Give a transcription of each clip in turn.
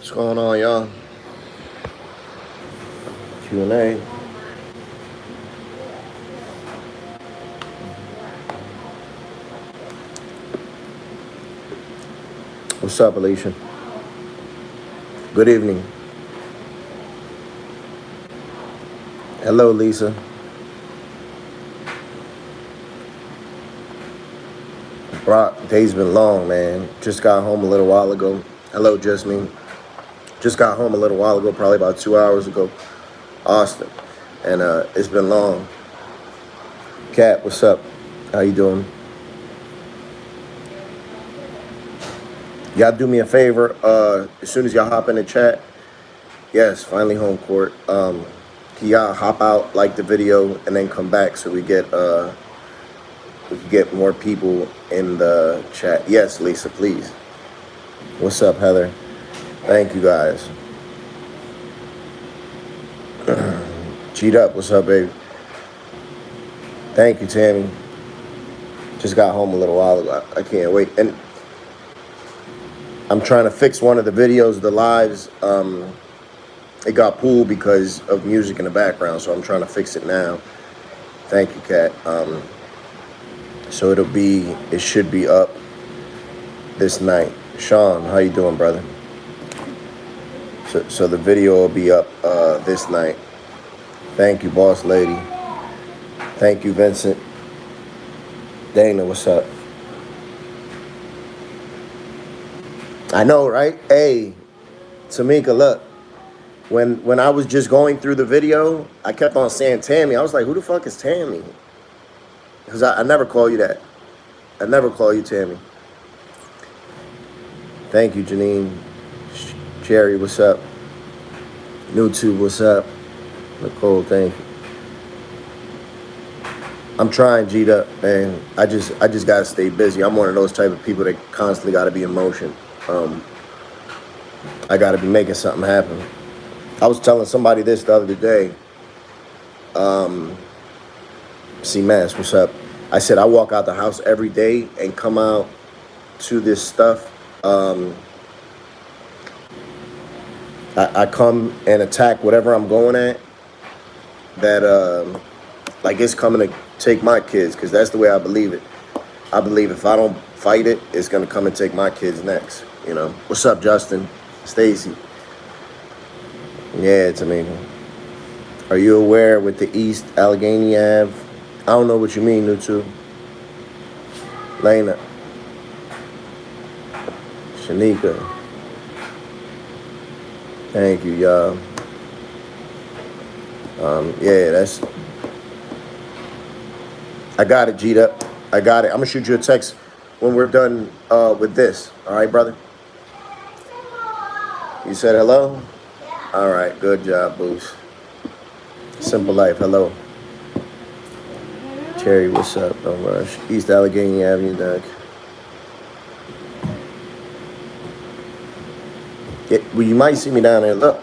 What's going on, y'all? Q&A. What's up, Alicia? Good evening. Hello, Lisa. Brock, day's been long, man. Just got home a little while ago. Hello, Jasmine. Just got home a little while ago, probably about 2 hours ago. Austin. And it's been long. Kat, what's up? How you doing? Y'all do me a favor. As soon as y'all hop in the chat, yes, finally home court. Can y'all hop out, like the video, and then come back so we can get more people in the chat. Yes, Lisa, please. What's up, Heather? Thank you, guys. Cheat up. What's up, baby? Thank you, Tammy. Just got home a little while ago. I can't wait. And I'm trying to fix one of the videos, the lives. It got pulled because of music in the background, so I'm trying to fix it now. Thank you, Kat. So it should be up this night. Sean, how you doing, brother? So the video will be up this night. Thank you, boss lady. Thank you, Vincent. Dana, what's up? I know, right? Hey, Tamika, look. When I was just going through the video, I kept on saying Tammy. I was like, who the fuck is Tammy? Because I never call you that. I never call you Tammy. Thank you, Janine. Jerry, what's up? NewTube, what's up? Nicole, thank you. I'm trying, G'd up, man. I just gotta stay busy. I'm one of those type of people that constantly gotta be in motion. I gotta be making something happen. I was telling somebody this the other day. C-Mass, what's up? I said I walk out the house every day and come out to this stuff. I come and attack whatever I'm going at. That like it's coming to take my kids, because that's the way I believe it. I believe if I don't fight it, it's gonna come and take my kids next. You know. What's up, Justin? Stacy. Yeah, it's amazing. Are you aware with the East Allegheny Ave? I don't know what you mean, NewTube. Lena. Shanika. Thank you, y'all. Yeah, that's... I got it, G'd up. I got it. I'm gonna shoot you a text when we're done with this. All right, brother? You said hello? All right, good job, Boost. Simple Life, hello. Cherry, what's up? Don't rush. East Allegheny Avenue, Doug. Yeah, well, you might see me down there. Look.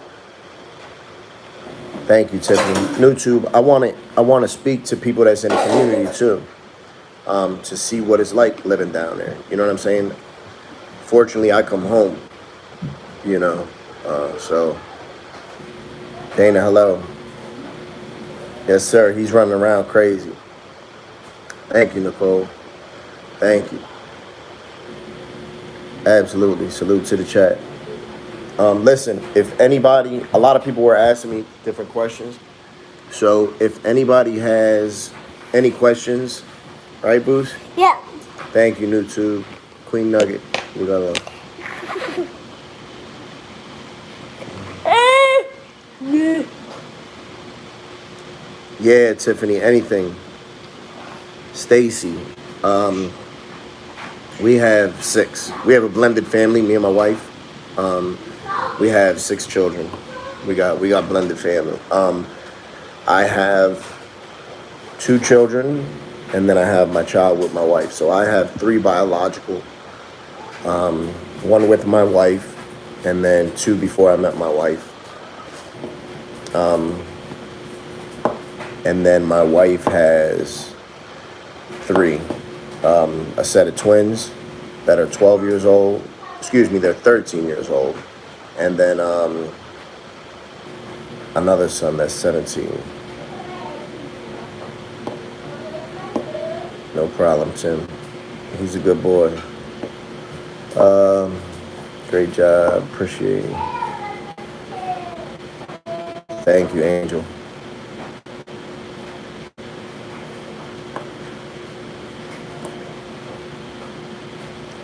Thank you, Tiffany. NewTube, I want to speak to people that's in the community too, to see what it's like living down there. You know what I'm saying? Fortunately, I come home. You know, so. Dana, hello. Yes, sir. He's running around crazy. Thank you, Nicole. Thank you. Absolutely. Salute to the chat. Listen, if anybody, a lot of people were asking me different questions. So if anybody has any questions, right, Boost? Yeah. Thank you, NewTube. Queen Nugget. We got love. Yeah, Tiffany, anything. Stacy. We have 6. We have a blended family, me and my wife. We have 6 children. We got blended family. I have 2 children, and then I have my child with my wife. So I have 3 biological. 1 with my wife, and then 2 before I met my wife. And then my wife has 3. A set of twins that are 12 years old. Excuse me, they're 13 years old. and then another son that's 17. No problem, Tim. He's a good boy. Great job. Appreciate it. Thank you, Angel.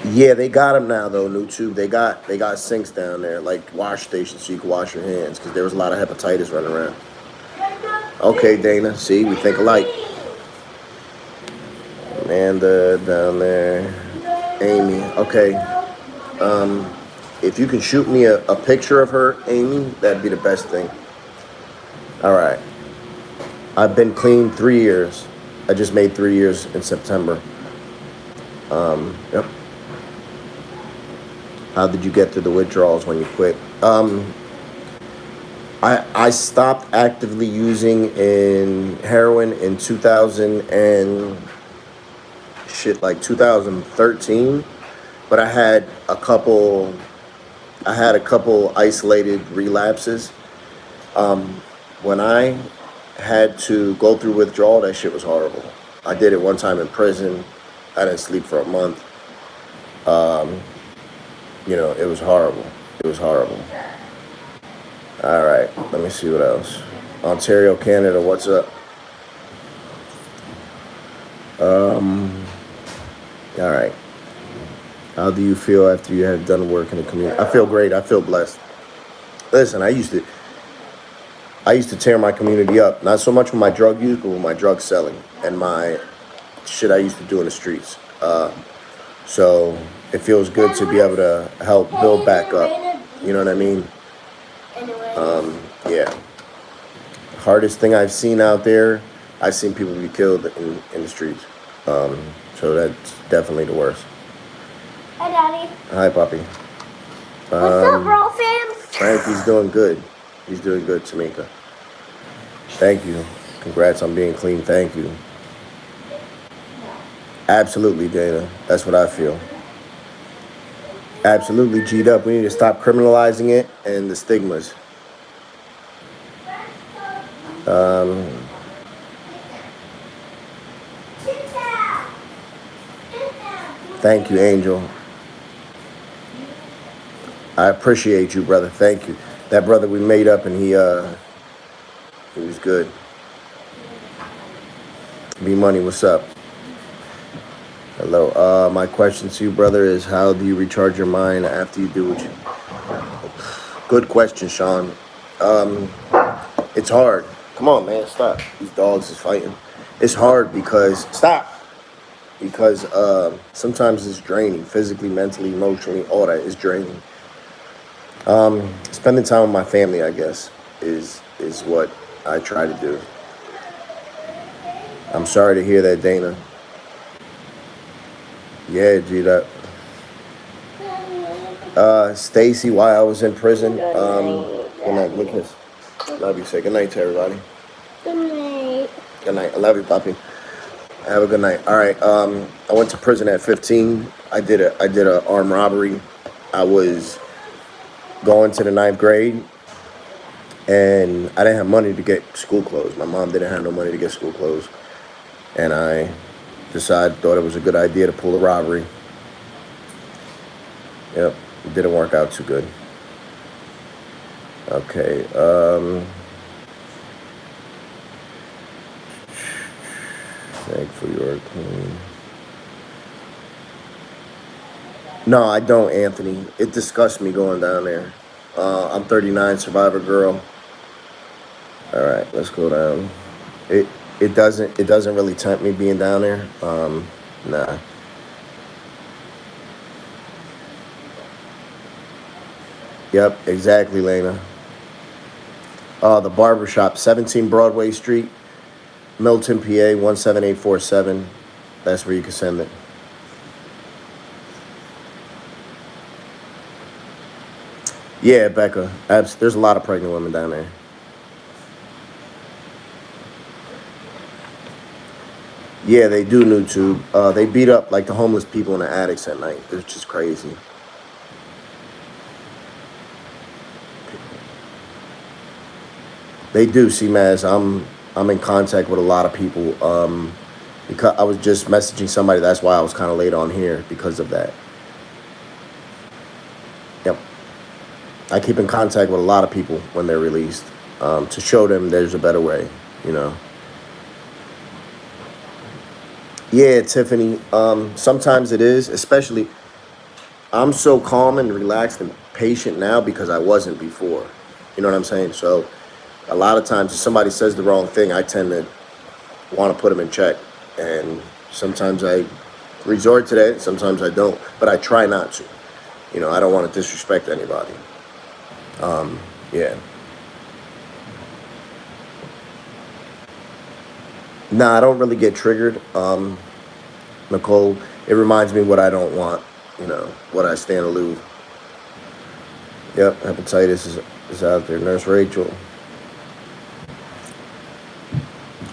Yeah, they got them now though. YouTube. They got sinks down there, like wash stations, so you can wash your hands because there was a lot of hepatitis running around. Okay, Dana. See, we think alike. Amanda down there. Amy. Okay. If you can shoot me a picture of her, Amy, that'd be the best thing. All right. I've been clean 3 years. I just made 3 years in September. Yep. How did you get through the withdrawals when you quit? I stopped actively using in heroin in 2013, but I had a couple isolated relapses. When I had to go through withdrawal, that shit was horrible. I did it one time in prison. I didn't sleep for a month. It was horrible. It was horrible. All right, let me see what else. Ontario, Canada, what's up? All right. How do you feel after you have done work in the community? I feel great. I feel blessed. Listen, I used to tear my community up, not so much with my drug use, but with my drug selling and my shit I used to do in the streets. So it feels good to be able to help build back up. You know what I mean? Yeah. Hardest thing I've seen out there, I've seen people be killed in the streets. So that's definitely the worst. Hi, Daddy. Hi, Poppy. What's up, bro, fam? Frankie's doing good. He's doing good, Tamika. Thank you. Congrats on being clean. Thank you. Absolutely, Dana. That's what I feel. Absolutely, G'd up. We need to stop criminalizing it and the stigmas. Thank you, Angel. I appreciate you, brother. Thank you. That brother we made up, and he was good. B Money, what's up? Hello. My question to you, brother, is how do you recharge your mind after you do what you... Good question, Sean. It's hard. Come on, man, stop. These dogs is fighting. It's hard because... Stop! Because sometimes it's draining. Physically, mentally, emotionally, all that is draining. Spending time with my family, I guess, is what I try to do. I'm sorry to hear that, Dana. Yeah, G, that. Stacy, while I was in prison, good night, Lucas. Love you. Say good night to everybody. Good night. Good night. I love you, Poppy. Have a good night. All right. I went to prison at 15. I did a armed robbery. I was going to the 9th grade, and I didn't have money to get school clothes. My mom didn't have no money to get school clothes, and I thought it was a good idea to pull a robbery. Yep, it didn't work out too good. Okay. Thankful you're clean. No, I don't, Anthony. It disgusts me going down there. I'm 39, survivor girl. All right, let's go down. It doesn't really tempt me being down there. Nah. Yep, exactly, Lena. The barbershop, 17 Broadway Street, Milton, PA, 17847. That's where you can send it. Yeah, Becca. There's a lot of pregnant women down there. Yeah, they do, YouTube. They beat up like the homeless people in the attics at night. It's just crazy. They do, see, Maz. I'm in contact with a lot of people. Because I was just messaging somebody. That's why I was kind of late on here because of that. Yep. I keep in contact with a lot of people when they're released, to show them there's a better way. You know. Yeah, Tiffany. Sometimes it is, especially. I'm so calm and relaxed and patient now because I wasn't before. You know what I'm saying? So a lot of times if somebody says the wrong thing, I tend to want to put them in check. And sometimes I resort to that, sometimes I don't. But I try not to. You know, I don't want to disrespect anybody. Yeah. Nah, I don't really get triggered. Nicole, it reminds me what I don't want, you know, what I stand aloof. Yep, hepatitis is out there. Nurse Rachel.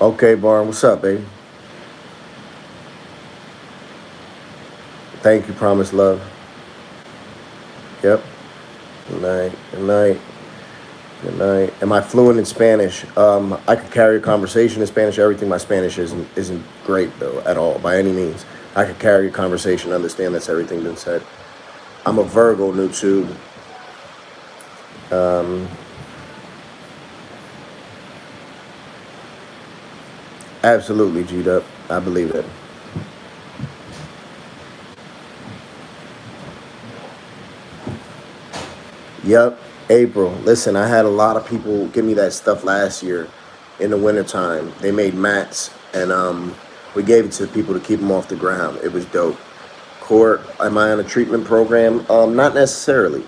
Okay, Barn, what's up, baby? Thank you, Promise Love. Yep. Good night. Good night. Good night. Am I fluent in Spanish? I could carry a conversation in Spanish. Everything my Spanish isn't great though at all by any means. I could carry a conversation, understand that's everything been said. I'm a Virgo, YouTube. Absolutely, G'd up. I believe it. Yep, April. Listen, I had a lot of people give me that stuff last year in the wintertime. They made mats, and we gave it to people to keep them off the ground. It was dope. Court, am I on a treatment program? Not necessarily.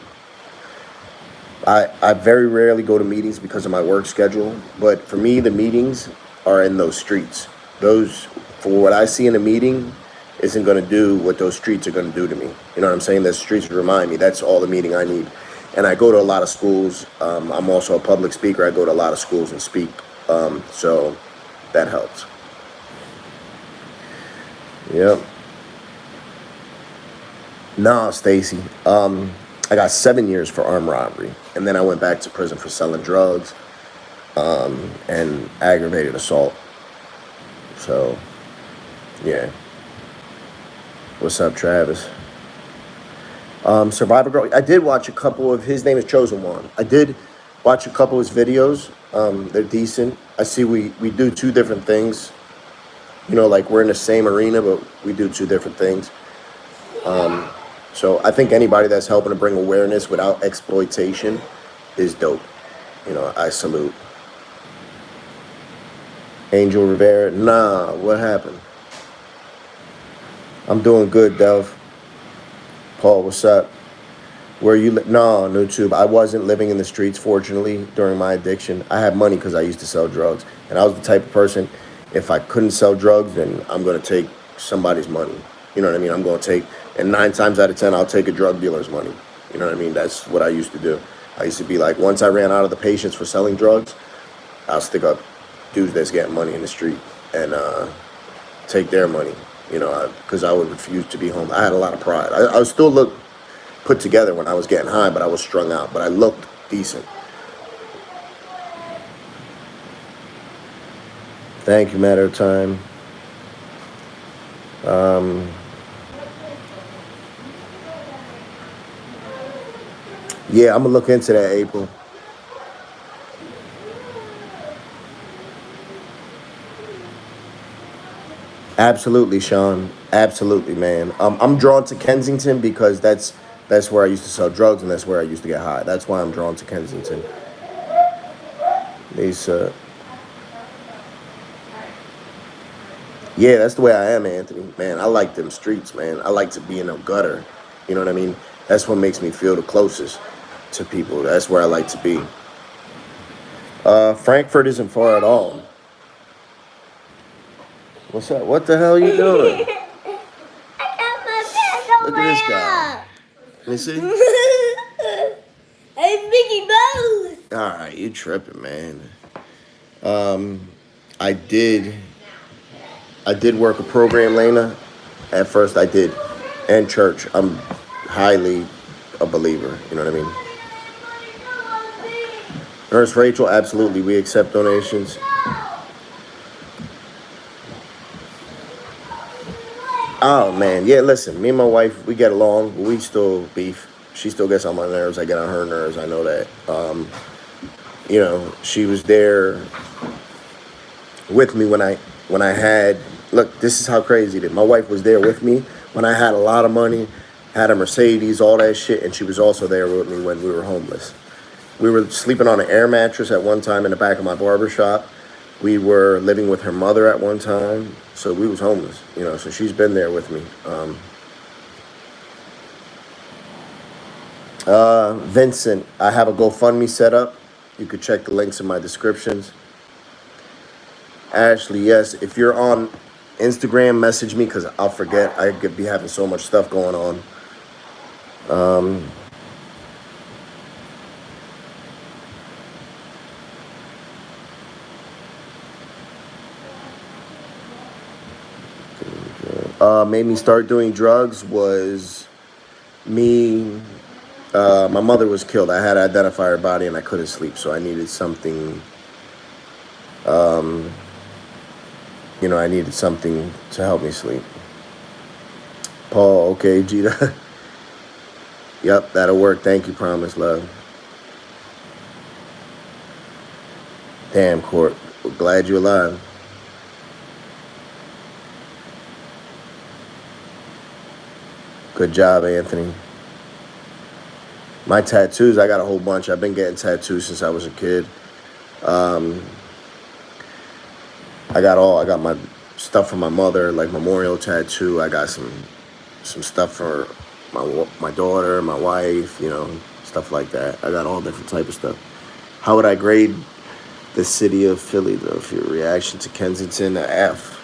I very rarely go to meetings because of my work schedule, but for me, the meetings are in those streets. Those, for what I see in a meeting, isn't going to do what those streets are going to do to me. You know what I'm saying? The streets remind me. That's all the meeting I need. And I go to a lot of schools. I'm also a public speaker. I go to a lot of schools and speak. So that helps. Yep. Nah, Stacy. I got 7 years for armed robbery. And then I went back to prison for selling drugs and aggravated assault. So, yeah. What's up, Travis? Survivor Girl. I did watch a couple of his name is Chosen One. I did watch a couple of his videos. They're decent. I see we do two different things. You know, like we're in the same arena, but we do two different things. So I think anybody that's helping to bring awareness without exploitation is dope. You know, I salute. Angel Rivera. Nah, what happened? I'm doing good, Delv. Paul, what's up? Where you no, YouTube. I wasn't living in the streets, fortunately, during my addiction. I had money because I used to sell drugs. And I was the type of person, if I couldn't sell drugs, then I'm going to take somebody's money. You know what I mean? I'm going to take, and 9 times out of 10, I'll take a drug dealer's money. You know what I mean? That's what I used to do. I used to be like, once I ran out of the patience for selling drugs, I'll stick up dudes that's getting money in the street and take their money. You know, because I would refuse to be home. I had a lot of pride. I still looked put together when I was getting high, but I was strung out. But I looked decent. Thank you, Matter of Time. Yeah, I'm going to look into that, April. Absolutely, Sean. Absolutely, man. I'm drawn to Kensington because that's where I used to sell drugs and that's where I used to get high. That's why I'm drawn to Kensington. Lisa. Yeah, that's the way I am, Anthony. Man, I like them streets, man. I like to be in a gutter. You know what I mean? That's what makes me feel the closest to people. That's where I like to be. Frankfurt isn't far at all. What's up? What the hell are you doing? I got my pants Look at this guy. Let me see. Hey, Mickey Mouse. All right, you tripping, man. I did work a program, Lena. At first, I did, and church. I'm highly a believer. You know what I mean? Nurse Rachel, absolutely. We accept donations. Oh man, yeah. Listen, me and my wife, we get along. But we still beef. She still gets on my nerves. I get on her nerves. I know that. You know, she was there with me when I had. Look, this is how crazy it is. My wife was there with me when I had a lot of money, had a Mercedes, all that shit, and she was also there with me when we were homeless. We were sleeping on an air mattress at one time in the back of my barber shop. We were living with her mother at one time, so we was homeless, you know. So she's been there with me. Vincent, I have a GoFundMe set up. You could check the links in my descriptions. Ashley, yes, if you're on Instagram, message me because I'll forget. I could be having so much stuff going on. Made me start doing drugs was me. My mother was killed. I had to identify her body and I couldn't sleep, so I needed something. You know, I needed something to help me sleep. Paul, okay, Gita. Yep, that'll work. Thank you, promise, love. Damn, Court. Glad you're alive. Good job, Anthony. My tattoos, I got a whole bunch. I've been getting tattoos since I was a kid. I got my stuff from my mother, like memorial tattoo. I got some stuff for my daughter, my wife, you know, stuff like that. I got all different type of stuff. How would I grade the city of Philly, though? If your reaction to Kensington, a F.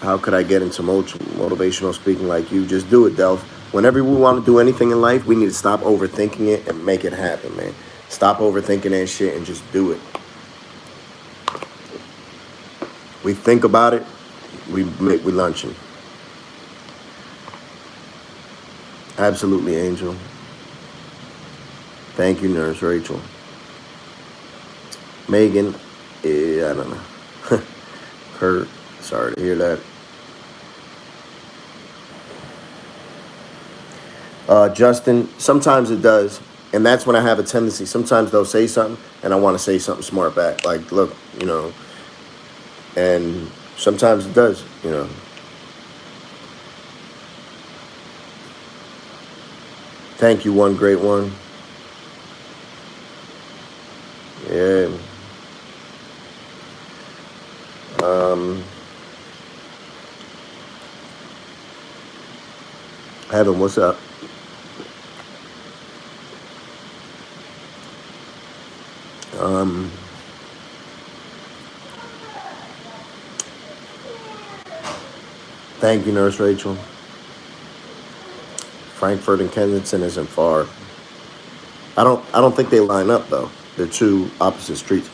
How could I get into motivational speaking like you? Just do it, Delph. Whenever we want to do anything in life, we need to stop overthinking it and make it happen, man. Stop overthinking that shit and just do it. We think about it, we luncheon. Absolutely, Angel. Thank you, Nurse Rachel. Megan, I don't know. Kurt, sorry to hear that. Justin, sometimes it does. And that's when I have a tendency. Sometimes they'll say something and I want to say something smart back. Like, look, you know, and sometimes it does, you know. Thank you, one great one. Yeah. Heaven, what's up? Thank you, Nurse Rachel. Frankfurt and Kensington isn't far. I don't think they line up though. They're two opposite streets.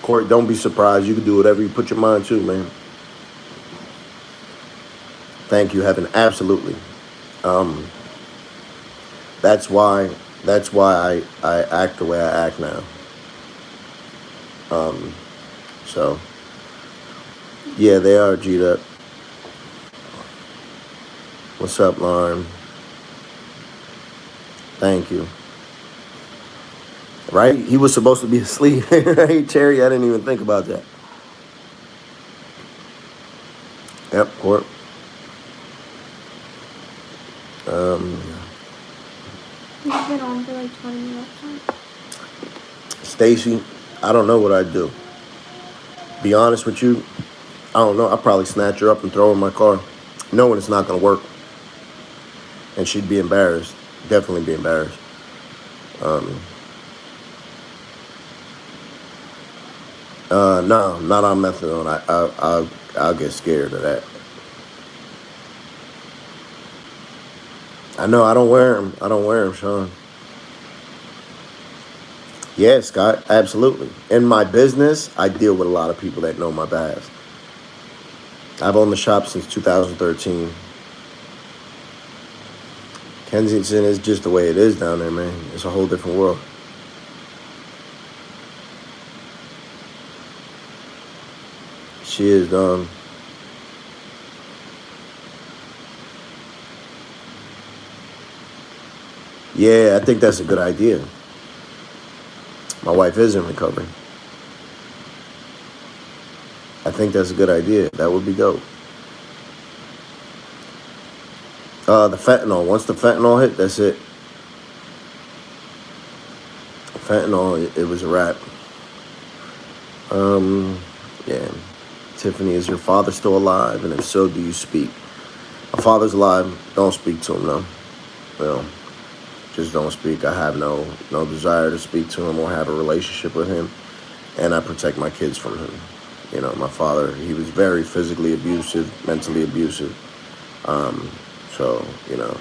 Court, don't be surprised. You can do whatever you put your mind to, man. Thank you, Heaven. Absolutely. That's why I act the way I act now. So yeah, they are G'd up. What's up, Lauren? Thank you. Right? He was supposed to be asleep. Hey, Cherry, I didn't even think about that. Yep, Court. You've been on for like 20 minutes. Stacy, I don't know what I'd do. Be honest with you, I don't know. I'd probably snatch her up and throw her in my car, knowing it's not going to work. And she'd be embarrassed. Definitely be embarrassed. No, not on methadone. I'll get scared of that. I know. I don't wear them, Sean. Yeah, Scott, absolutely. In my business, I deal with a lot of people that know my past. I've owned the shop since 2013. Kensington is just the way it is down there, man. It's a whole different world. She is done. Yeah, I think that's a good idea. My wife is in recovery. I think that's a good idea. That would be dope. The fentanyl. Once the fentanyl hit, that's it. Fentanyl, it was a wrap. Yeah. Tiffany, is your father still alive? And if so, do you speak? My father's alive. Don't speak to him, no. Well, just don't speak. I have no desire to speak to him or have a relationship with him. And I protect my kids from him. You know, my father, he was very physically abusive, mentally abusive. So, you know,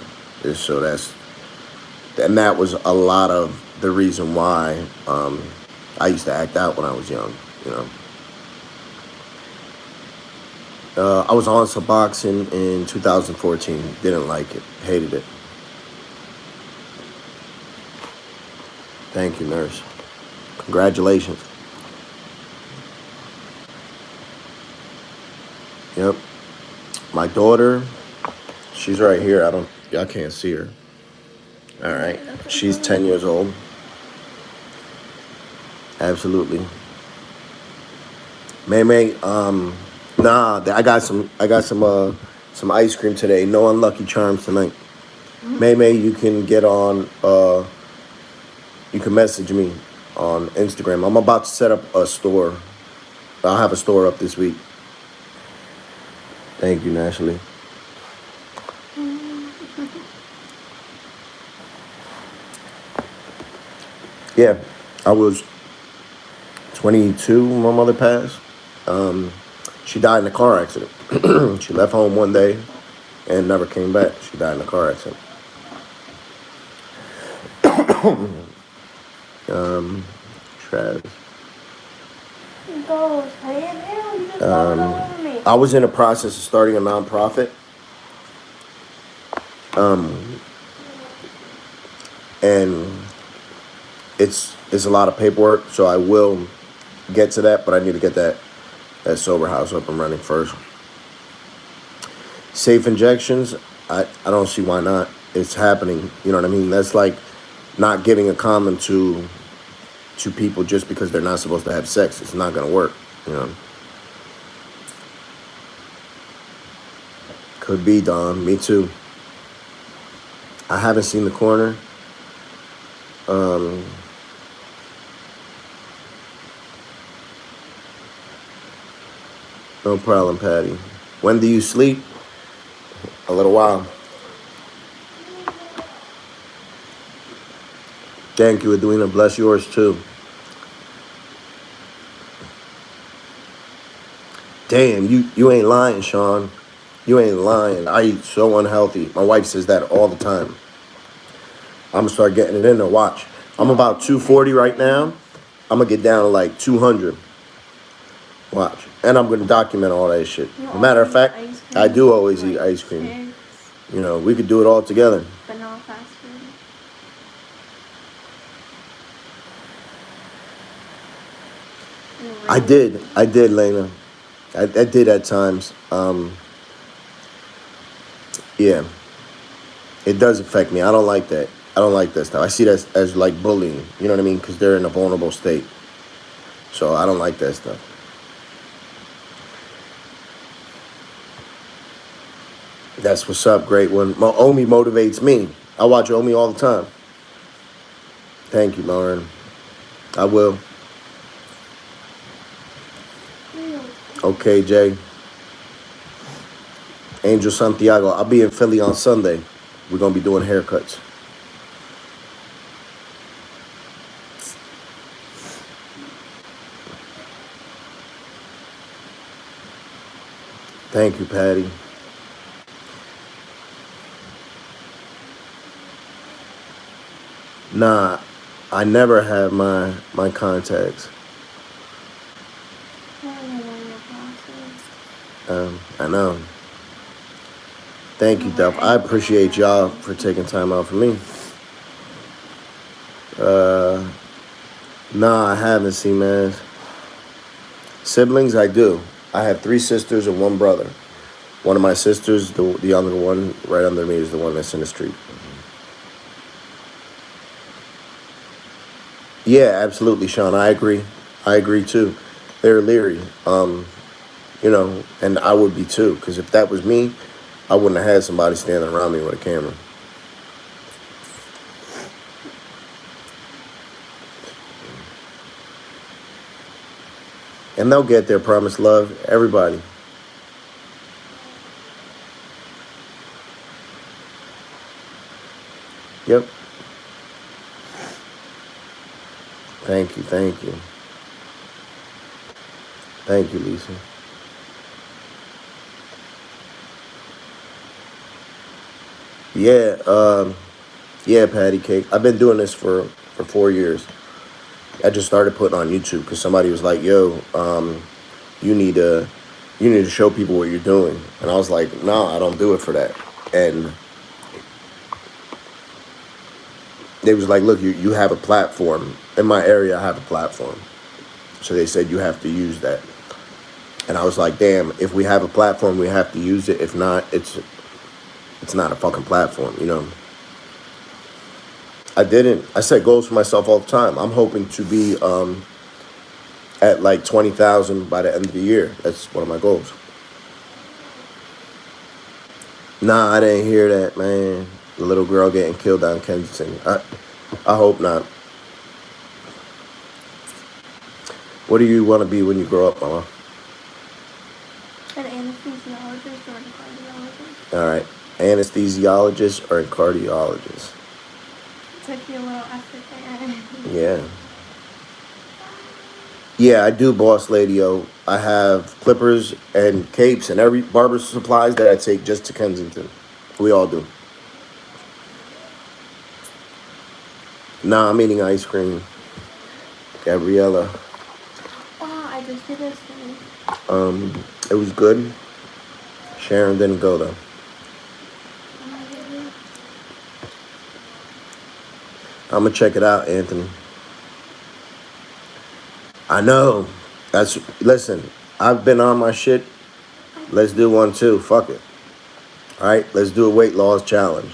and that was a lot of the reason why I used to act out when I was young, you know. I was on Suboxone in 2014. Didn't like it. Hated it. Thank you, nurse. Congratulations. Yep. My daughter, she's right here. Y'all can't see her. All right. She's 10 years old. Absolutely. May, nah, I got some ice cream today. No Unlucky Charms tonight. May, you can get on, you can message me on Instagram. I'm about to set up a store. I'll have a store up this week. Thank you, Ashley. Yeah, I was 22 when my mother passed. She died in a car accident. She left home one day and never came back. She died in a car accident. Travis. I was in the process of starting a nonprofit. And it's a lot of paperwork, so I will get to that, but I need to get that sober house up and running first. Safe injections, I don't see why not. It's happening, you know what I mean? That's like not giving a condom to people just because they're not supposed to have sex. It's not gonna work, you know. Could be, Don. Me too. I haven't seen the corner. No problem, Patty. When do you sleep? A little while. Thank you, Edwina. Bless yours too. Damn, you ain't lying, Sean. You ain't lying. I eat so unhealthy. My wife says that all the time. I'm gonna start getting it in there. Watch. I'm about 240 right now. I'm gonna get down to like 200. Watch. And I'm gonna document all that shit. Matter of fact, I do always eat ice cream. You know, we could do it all together. But not fast food. I did, Lena. I did at times. Yeah. It does affect me. I don't like that. I don't like that stuff. I see that as like bullying. You know what I mean? Because they're in a vulnerable state. So I don't like that stuff. That's what's up, great one. Omi motivates me. I watch Omi all the time. Thank you, Lauren. I will. Okay, Jay. Angel Santiago. I'll be in Philly on Sunday. We're going to be doing haircuts. Thank you, Patty. Nah, I never had my contacts. I know. Thank you, Duff. I appreciate y'all for taking time out for me. Nah, I haven't seen, man. Siblings, I do. I have 3 sisters and 1 brother. One of my sisters, the younger one, right under me, is the one that's in the street. Yeah, absolutely, Sean. I agree. I agree too. They're leery. And I would be too, because if that was me, I wouldn't have had somebody standing around me with a camera. And they'll get their promised love, everybody. Yep. Thank you, thank you. Thank you, Lisa. Yeah, yeah, Patty Cake. I've been doing this for 4 years. I just started putting on YouTube because somebody was like, "Yo, you need to show people what you're doing," and I was like, "No, I don't do it for that." And they was like, "Look, you have a platform in my area. I have a platform," so they said you have to use that. And I was like, "Damn, if we have a platform, we have to use it. If not, it's not a fucking platform, you know." I didn't. I set goals for myself all the time. I'm hoping to be at like 20,000 by the end of the year. That's one of my goals. Nah, I didn't hear that, man. The little girl getting killed down Kensington. I hope not. What do you want to be when you grow up, Mama? An anesthesiologist or a cardiologist. All right. Anesthesiologist or a cardiologist? Took you a little effort there. Yeah. Yeah, I do, boss lady-o. I have clippers and capes and every barber supplies that I take just to Kensington. We all do. Nah, I'm eating ice cream. Gabriella. Oh, I just did this thing. It was good. Sharon didn't go though. I'm gonna check it out, Anthony. I know. Listen, I've been on my shit. Let's do one too. Fuck it. All right, let's do a weight loss challenge.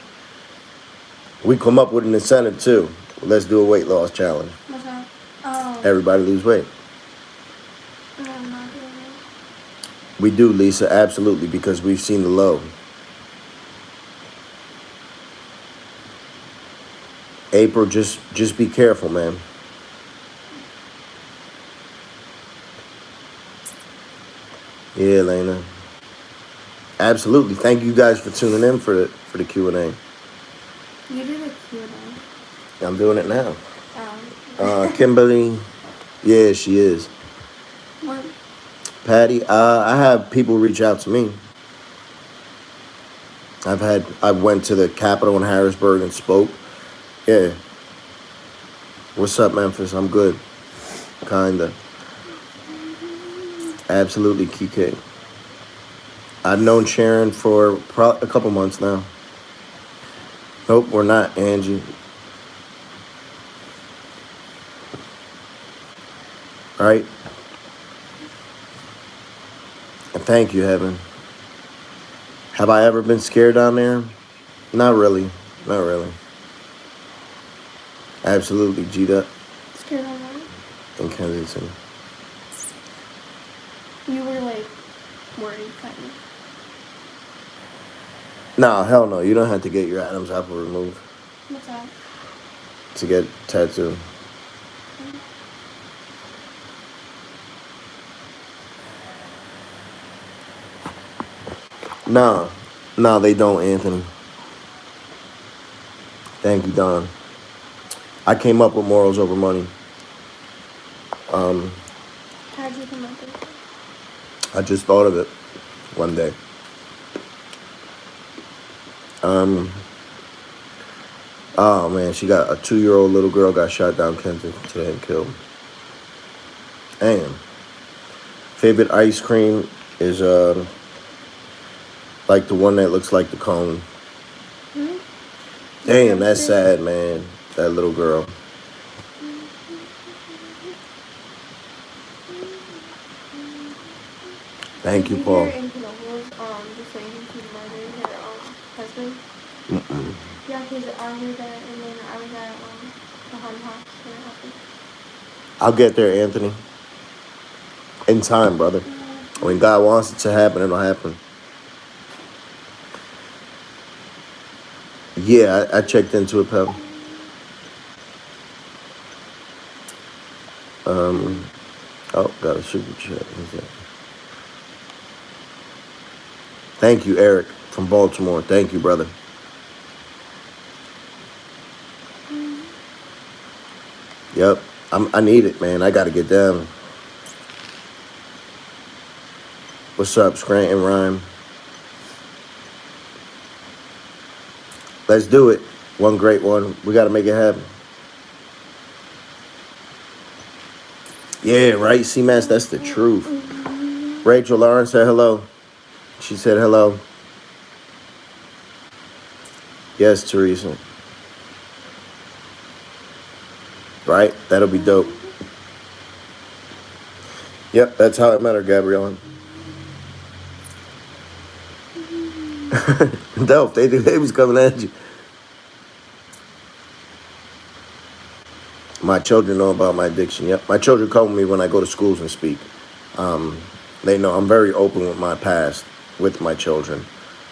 We come up with an incentive too. Let's do a weight loss challenge. What's that? Oh. Everybody lose weight. No, I'm not doing it. We do, Lisa, absolutely, because we've seen the low. April, just be careful, man. Yeah, Elena. Absolutely. Thank you guys for tuning in for the Q&A. You did a Q&A. I'm doing it now. Oh. Kimberly, yeah, she is. What? Patty, I have people reach out to me. I went to the Capitol in Harrisburg and spoke. Yeah. What's up, Memphis? I'm good. Kinda. Absolutely, Kike. I've known Sharon for a couple months now. Nope, we're not, Angie. All right. And thank you, Heaven. Have I ever been scared down there? Not really. Not really. Absolutely, G'd Scared of what? in Kensington. You were like worried, kind of. Nah, hell no. You don't have to get your Adam's apple removed What's that? to get tattooed. Nah, they don't, Anthony. Thank you, Don. I came up with morals over money. How'd you come up with it? I just thought of it one day. Oh man, she got a 2-year-old little girl got shot down Kensington today and killed. Damn. Favorite ice cream is Like the one that looks like the cone. Hmm? Damn, that's Drumstick? sad, man. That little girl. Thank Did you, you hear Paul. in Canova's, just saying she murdered her, husband? Mm-mm. Yeah, because I heard that, and then I was at, the haunted house when it happened. I'll get there, Anthony. In time, brother. When God wants it to happen, it'll happen. Yeah, I checked into it, pal. Oh, got a super chat. Thank you, Eric from Baltimore. Thank you, brother. Yep, I need it, man. I got to get down. What's up, Scranton Rhyme? Let's do it. One great one. We got to make it happen. Yeah, right, C-Mass, that's the truth. Rachel Lawrence said hello. She said hello. Yes, Teresa. Right? That'll be dope. Yep, that's how I met her, Gabriella. Dope. They was coming at you. My children know about my addiction. Yep. My children come with me when I go to schools and speak. They know I'm very open with my past with my children.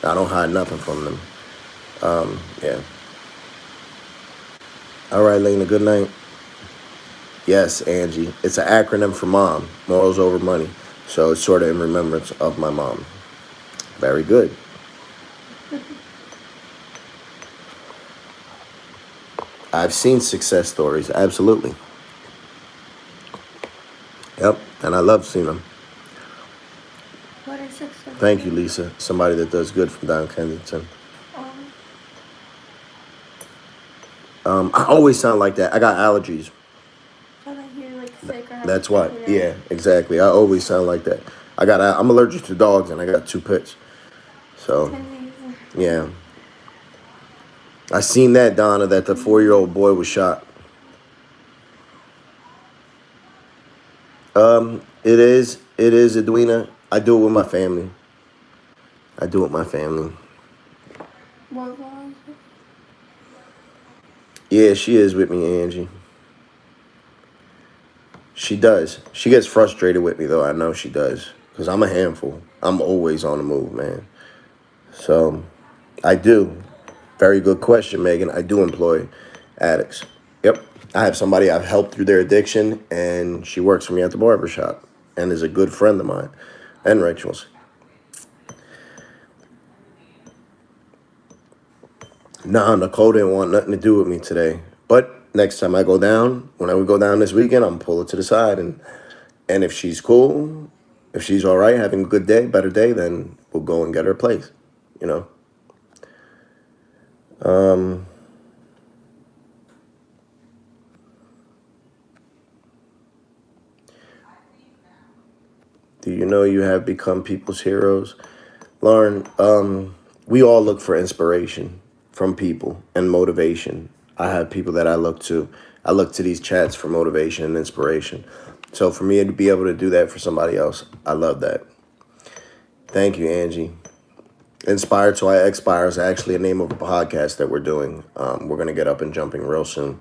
I don't hide nothing from them. Yeah. All right, Lena, good night. Yes, Angie. It's an acronym for mom. Morals over money. So it's sort of in remembrance of my mom. Very good. I've seen success stories. Absolutely. Yep. And I love seeing them. What are success? Thank you, Lisa. Somebody that does good from down Kensington. I always sound like that. I got allergies. I hear like sick or have That's to why. check it out. Yeah, exactly. I always sound like that. I'm allergic to dogs, and I got 2 pits. So, yeah. I seen that, Donna, that the 4-year-old boy was shot. It is, Edwina. I do it with my family. What was it? Yeah, she is with me, Angie. She does. She gets frustrated with me, though. I know she does. Because I'm a handful. I'm always on the move, man. So, I do. Very good question, Megan. I do employ addicts. Yep. I have somebody I've helped through their addiction, and she works for me at the barbershop and is a good friend of mine and Rachel's. Nah, Nicole didn't want nothing to do with me today. But next time I go down, when I would go down this weekend, I'm going to pull her to the side. And if she's cool, if she's all right, having a good day, better day, then we'll go and get her a place, you know. Do you know you have become people's heroes? Lauren, we all look for inspiration from people and motivation. I have people that I look to. I look to these chats for motivation and inspiration. So for me to be able to do that for somebody else, I love that. Thank you, Angie. Inspired to I Expire is actually a name of a podcast that we're doing. We're going to get up and jumping real soon.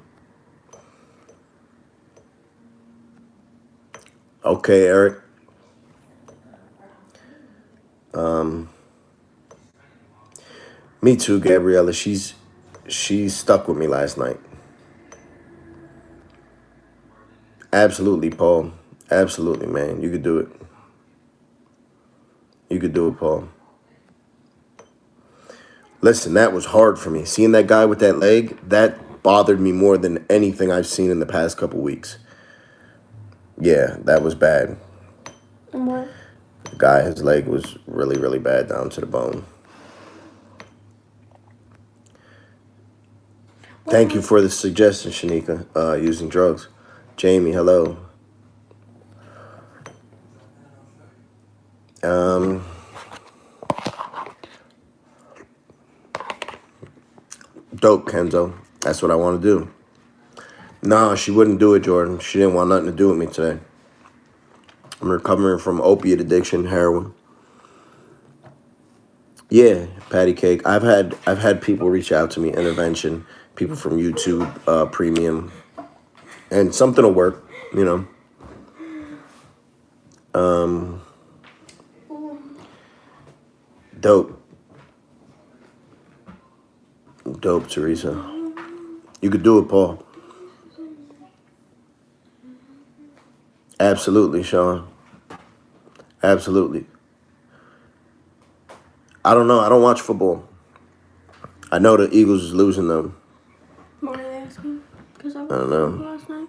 Okay, Eric. Me too, Gabriella. She stuck with me last night. Absolutely, Paul. Absolutely, man. You could do it. You could do it, Paul. Listen, that was hard for me. Seeing that guy with that leg, that bothered me more than anything I've seen in the past couple weeks. Yeah, that was bad. What? The guy, his leg was really, really bad down to the bone. Thank you for the suggestion, Shanika, using drugs. Jamie, hello. Dope, Kenzo. That's what I want to do. No, she wouldn't do it, Jordan. She didn't want nothing to do with me today. I'm recovering from opiate addiction, heroin. Yeah, patty cake. I've had people reach out to me, intervention, people from YouTube, premium, and something will work, you know. Dope, dope, Teresa. You could do it, Paul. Absolutely, Sean. Absolutely. I don't know. I don't watch football. I know the Eagles is losing them. What were they asking? Because I I don't watched know. last night.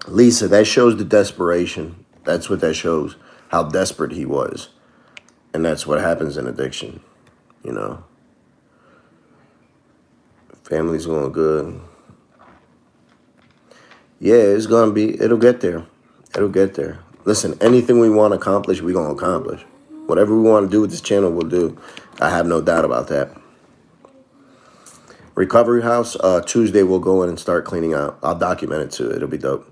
Lisa, that shows the desperation. That's what that shows. How desperate he was. And that's what happens in addiction. You know. Family's going good. Yeah, it's gonna be. It'll get there. It'll get there. Listen, anything we want to accomplish, we're gonna accomplish. Whatever we want to do with this channel, we'll do. I have no doubt about that. Recovery House, Tuesday we'll go in and start cleaning out. I'll document it too. It'll be dope.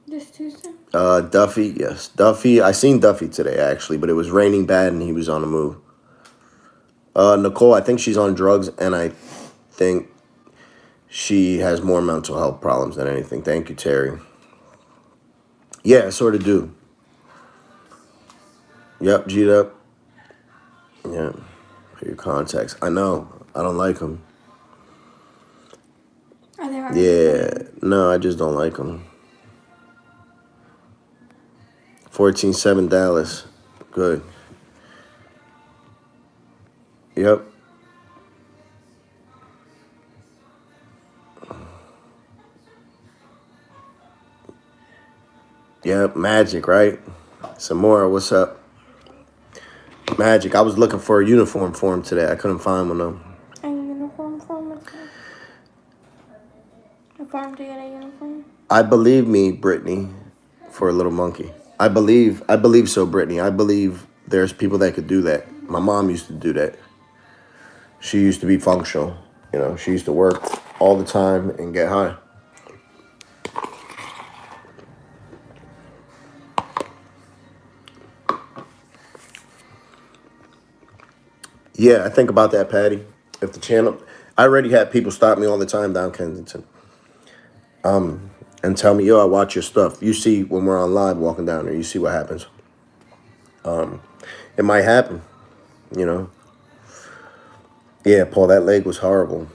This Tuesday? Duffy, yes. Duffy, I seen Duffy today actually, but it was raining bad and he was on the move. Nicole, I think she's on drugs and I think she has more mental health problems than anything. Thank you, Terry. Yeah, I sort of do. Yep, G'd up. Yeah, for your contacts. I know. I don't like them. Are they Yeah, no, I just don't like them. 14-7 Dallas. Good. Yep. Yep, Magic, right? Samora, what's up? Magic, I was looking for a uniform for him today. I couldn't find one though. A uniform for him? A farm to get a uniform? I believe me, Brittany, for a little monkey. I believe so, Brittany. I believe there's people that could do that. My mom used to do that. She used to be functional. You know, she used to work all the time and get high. Yeah, I think about that, Patty. If the channel, I already had people stop me all the time down Kensington, and tell me, yo, I watch your stuff. You see when we're on live walking down there, you see what happens. It might happen, you know. Yeah, Paul, that leg was horrible.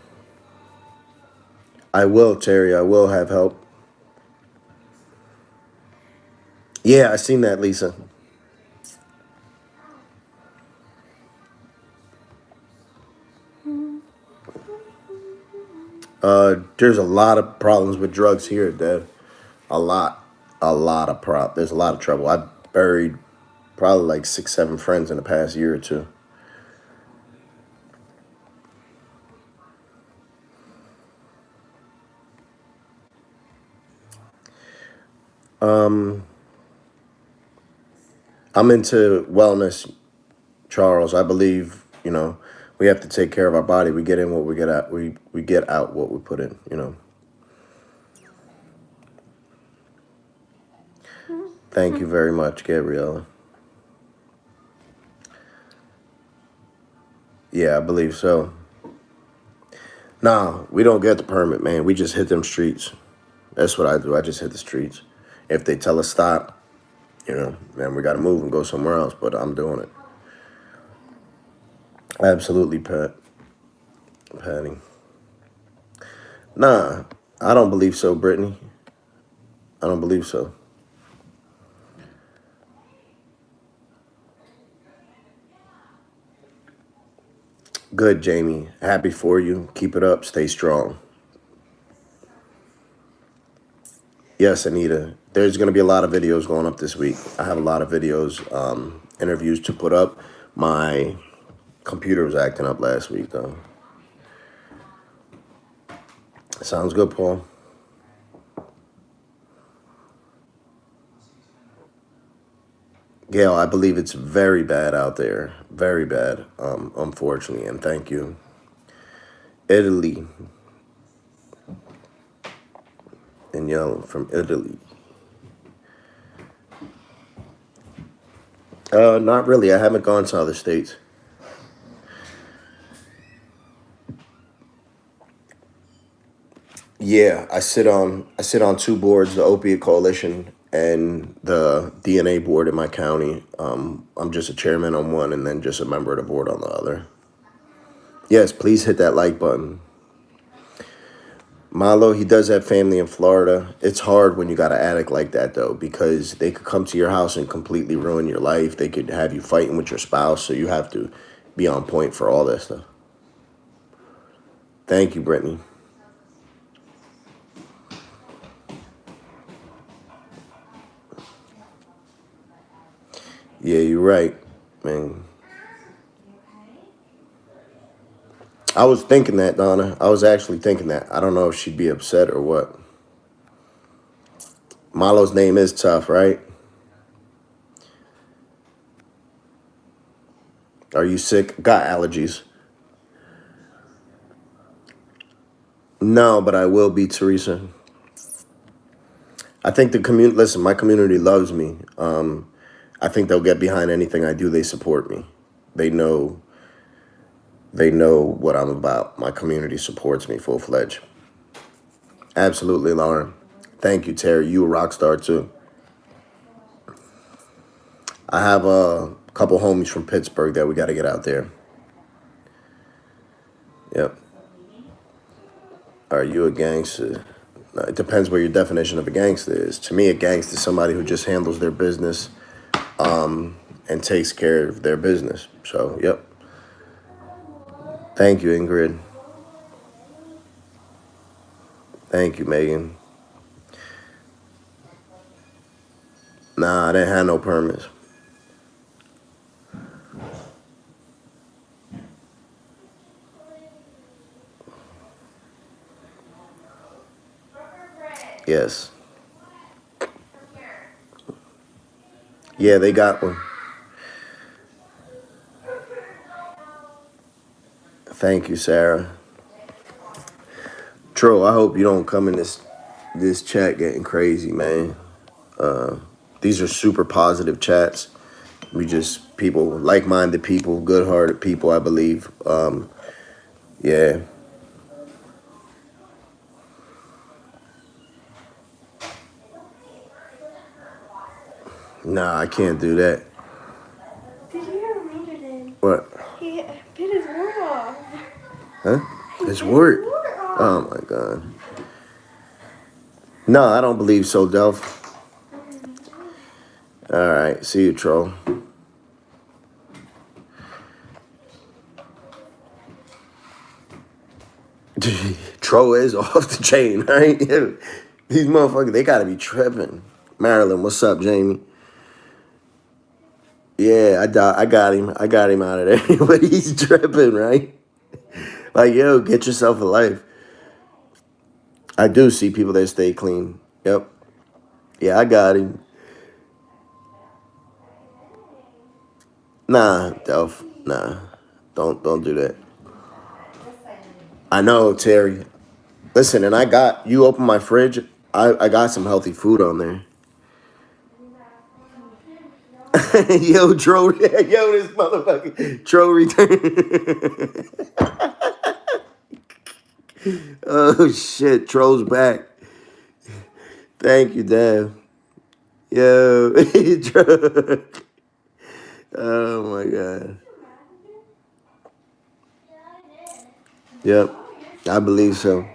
I will, Terry. I will have help. Yeah, I seen that, Lisa. There's a lot of problems with drugs here, Dad. A lot of There's a lot of trouble. I buried probably like 6, 7 friends in the past year or two. I'm into wellness, Charles. I believe, you know, we have to take care of our body. We get in what we get out. We get out what we put in, you know. Thank you very much, Gabriella. Yeah, I believe so. Nah, we don't get the permit, man. We just hit them streets. That's what I do. I just hit the streets. If they tell us stop, you know, man, we got to move and go somewhere else, but I'm doing it. Absolutely, Patty. Nah, I don't believe so, Brittany. I don't believe so. Good, Jamie. Happy for you. Keep it up. Stay strong. Yes, Anita. There's going to be a lot of videos going up this week. I have a lot of videos, interviews to put up. My computer was acting up last week, though. Sounds good, Paul. Gail, I believe it's very bad out there. Very bad, unfortunately, and thank you. Italy. And yelling from Italy. Not really. I haven't gone to other states. Yeah, I sit on two boards, the Opiate Coalition and the DNA board in my county. I'm just a chairman on one and then just a member of the board on the other. Yes, please hit that like button. Malo, he does have family in Florida. It's hard when you got an addict like that though, because they could come to your house and completely ruin your life. They could have you fighting with your spouse, so you have to be on point for all that stuff. Thank you, Brittany. Yeah, you're right, man. I was thinking that, Donna. I was actually thinking that. I don't know if she'd be upset or what. Malo's name is tough, right? Are you sick? Got allergies? No, but I will be, Teresa. I think the community, listen, my community loves me. I think they'll get behind anything I do. They support me. They know, they know what I'm about. My community supports me full fledged. Absolutely, Lauren. Thank you, Terry. You a rock star too. I have a couple homies from Pittsburgh that we got to get out there. Yep. Are you a gangster? It depends what your definition of a gangster is. To me, a gangster is somebody who just handles their business and takes care of their business. So, yep. Thank you, Ingrid. Thank you, Megan. Nah, I didn't have no permits. Yes. Yeah, they got one. Thank you, Sarah. Tro, I hope you don't come in this chat getting crazy, man. These are super positive chats. We just people, like-minded people, good-hearted people, I believe. Yeah. Nah, I can't do that. Did you hear what Ranger did? What? He bit his wart off. Huh? He It's bit word. his wart off. Oh my god. No, I don't believe so, Delph. All right, see you, troll. Troll is off the chain, right? These motherfuckers, they gotta be tripping. Marilyn, what's up, Jamie? Yeah, I got him. I got him out of there. But he's tripping, right? Like, yo, get yourself a life. I do see people that stay clean. Yep. Yeah, I got him. Nah, Delph. Nah. Don't do that. I know, Terry. Listen, and you open my fridge, I got some healthy food on there. Yo, Tro, yo, this motherfucker. Tro return. Oh shit, Troll's back. Thank you, Dad. Yo, Tro. Oh my god. Yep, I believe so.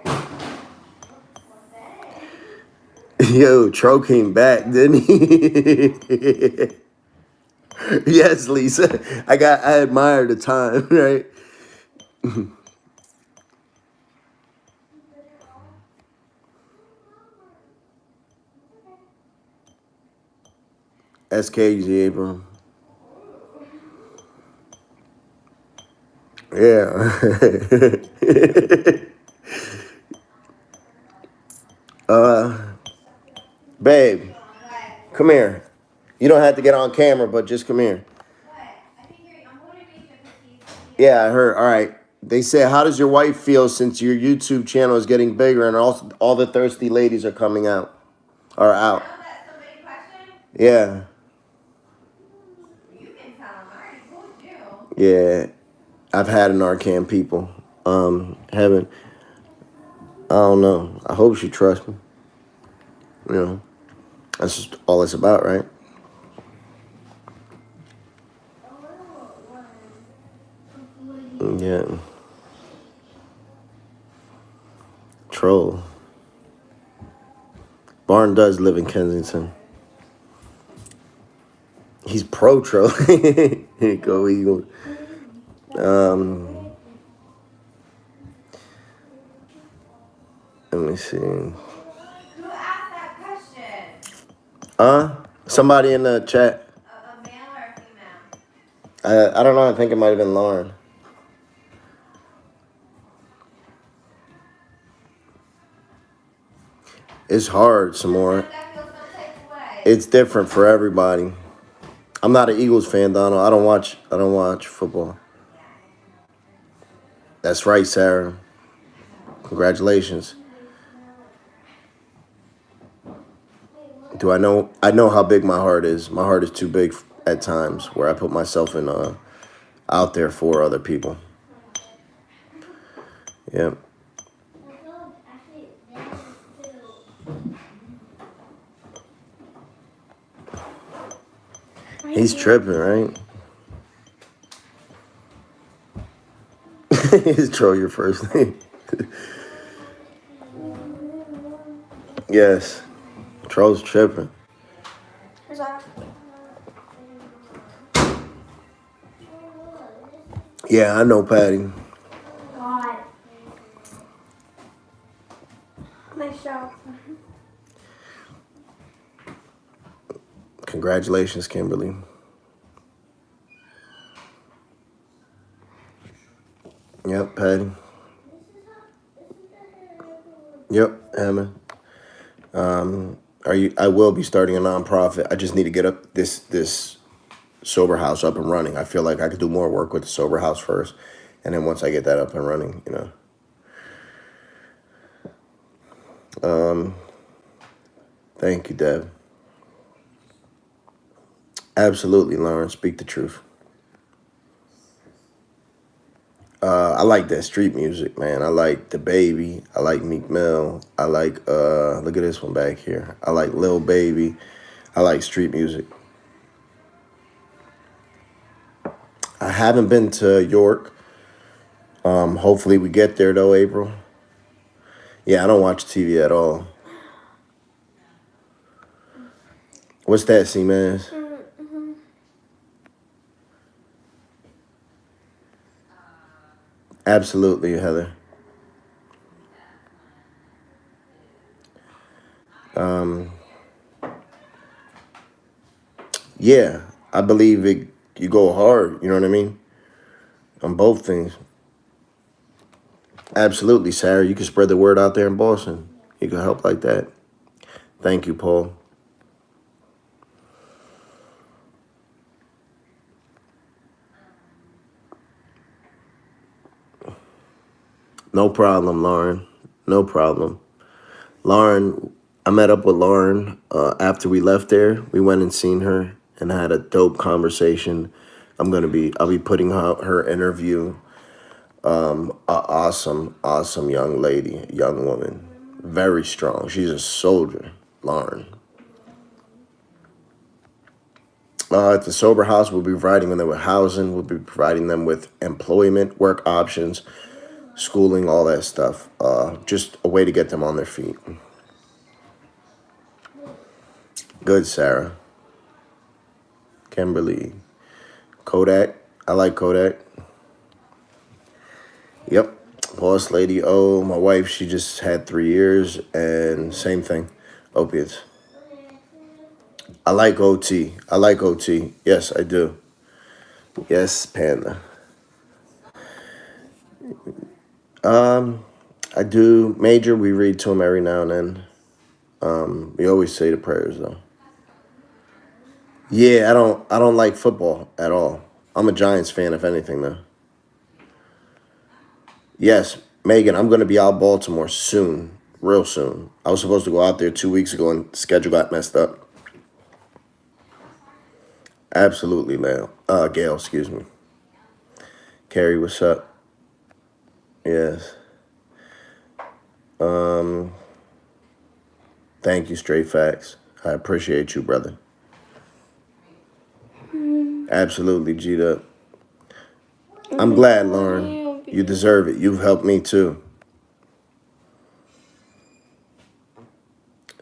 Yo, Tro came back, didn't he? Yes, Lisa. I admire the time, right? SKG, bro. Yeah. Babe, come here. You don't have to get on camera, but just come here. Yeah, I heard. All right. They say, how does your wife feel since your YouTube channel is getting bigger and all the thirsty ladies are coming out? Are out. Yeah. Yeah. I've had an Narcan people. Haven't. I don't know. I hope she trusts me. You know, that's just all it's about, right? Yeah. Troll. Barn does live in Kensington. He's pro troll. Go Eagles. Let me see. Who asked that question? Somebody in the chat. A male or a female? I don't know. I think it might have been Lauren. It's hard, some more. That feels some type of way. It's different for everybody. I'm not an Eagles fan, Donald. I don't watch football. That's right, Sarah. Congratulations. I know how big my heart is. My heart is too big at times where I put myself in out there for other people. Yeah. He's tripping, right? He's troll your first name. Yes. Troll's tripping. Who's that? Yeah, I know Patty. God. Nice job. Congratulations, Kimberly. Yep, Patty. Yep, Emma. I will be starting a nonprofit. I just need to get up this sober house up and running. I feel like I could do more work with the sober house first, and then once I get that up and running, Thank you, Deb. Absolutely, Lauren. Speak the truth. I like that street music, man. I like The Baby. I like Meek Mill. I like, look at this one back here. I like Lil Baby. I like street music. I haven't been to York. Hopefully we get there, though, April. Yeah, I don't watch TV at all. What's that, C-Mans? Absolutely, Heather. Yeah, I believe it. You go hard. You know what I mean? On both things. Absolutely, Sarah. You can spread the word out there in Boston. You can help like that. Thank you, Paul. No problem, Lauren. No problem. Lauren, I met up with Lauren after we left there. We went and seen her and had a dope conversation. I'll be putting her interview. Awesome young lady, young woman. Very strong. She's a soldier, Lauren. At the sober house, we'll be providing them with housing. We'll be providing them with employment, work options, schooling, all that stuff. Just a way to get them on their feet. Good, Sarah. Kimberly. Kodak. I like Kodak. Yep. Boss lady. Oh, my wife, she just had 3 years and same thing. Opiates. I like OT. I like OT. Yes, I do. Yes, Panda. I do major. We read to him every now and then. We always say the prayers though. Yeah, I don't like football at all. I'm a Giants fan, if anything, though. Yes, Megan, I'm going to be out Baltimore soon, real soon. I was supposed to go out there 2 weeks ago and schedule got messed up. Absolutely, man. Gail, excuse me. Carrie, what's up? Yes. Thank you, Straight Facts. I appreciate you, brother. Absolutely, G'd up. I'm glad, Lauren. You deserve it. You've helped me too.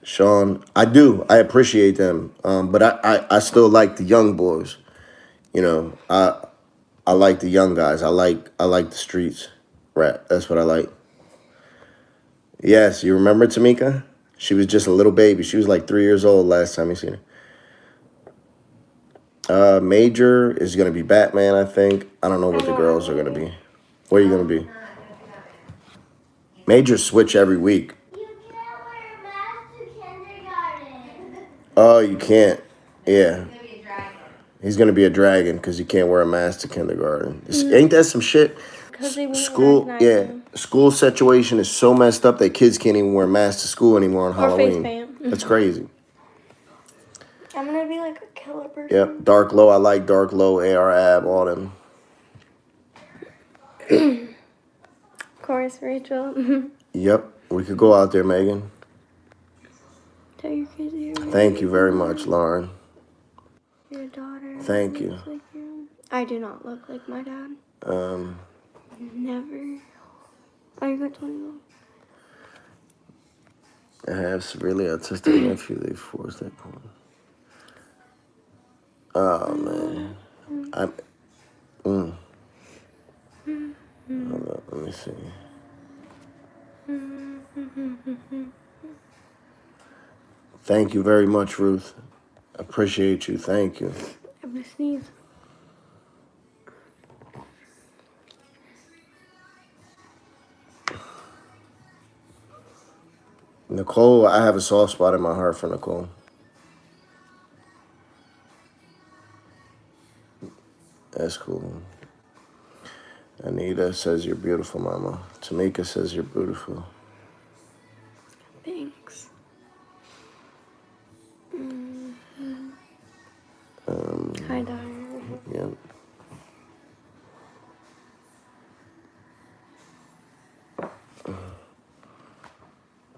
Sean, I do. I appreciate them. But I still like the young boys. You know, I like the young guys. I like the streets rap. That's what I like. Yes, you remember Tamika? She was just a little baby. She was like 3 years old last time you seen her. Major is gonna be Batman, I think. I don't know what the girls are gonna be. Where are you gonna be? Major switch every week. You can't wear a mask to kindergarten. Oh, you can't. Yeah. He's gonna be a dragon. He's gonna be a dragon because he can't wear a mask to kindergarten. Ain't that some shit? School, yeah. School situation is so messed up that kids can't even wear masks to school anymore on Halloween. That's crazy. I'm gonna be like a killer person. Yep. Dark Low, I like Dark Low, AR Ab, all them. Of course, Rachel. Yep. We could go out there, Megan. Tell your kids you're Thank you very much, Lauren. your daughter. Thank you. looks like you. I do not look like my dad. Never. Are you got 21? I have severely autistic nephew. They forced that point. Oh man. Hold up, let me see. Thank you very much, Ruth. Appreciate you. Thank you. I'm gonna sneeze. Nicole, I have a soft spot in my heart for Nicole. That's cool. Anita says you're beautiful, Mama. Tamika says you're beautiful. Thanks. Hi, daughter. Yep.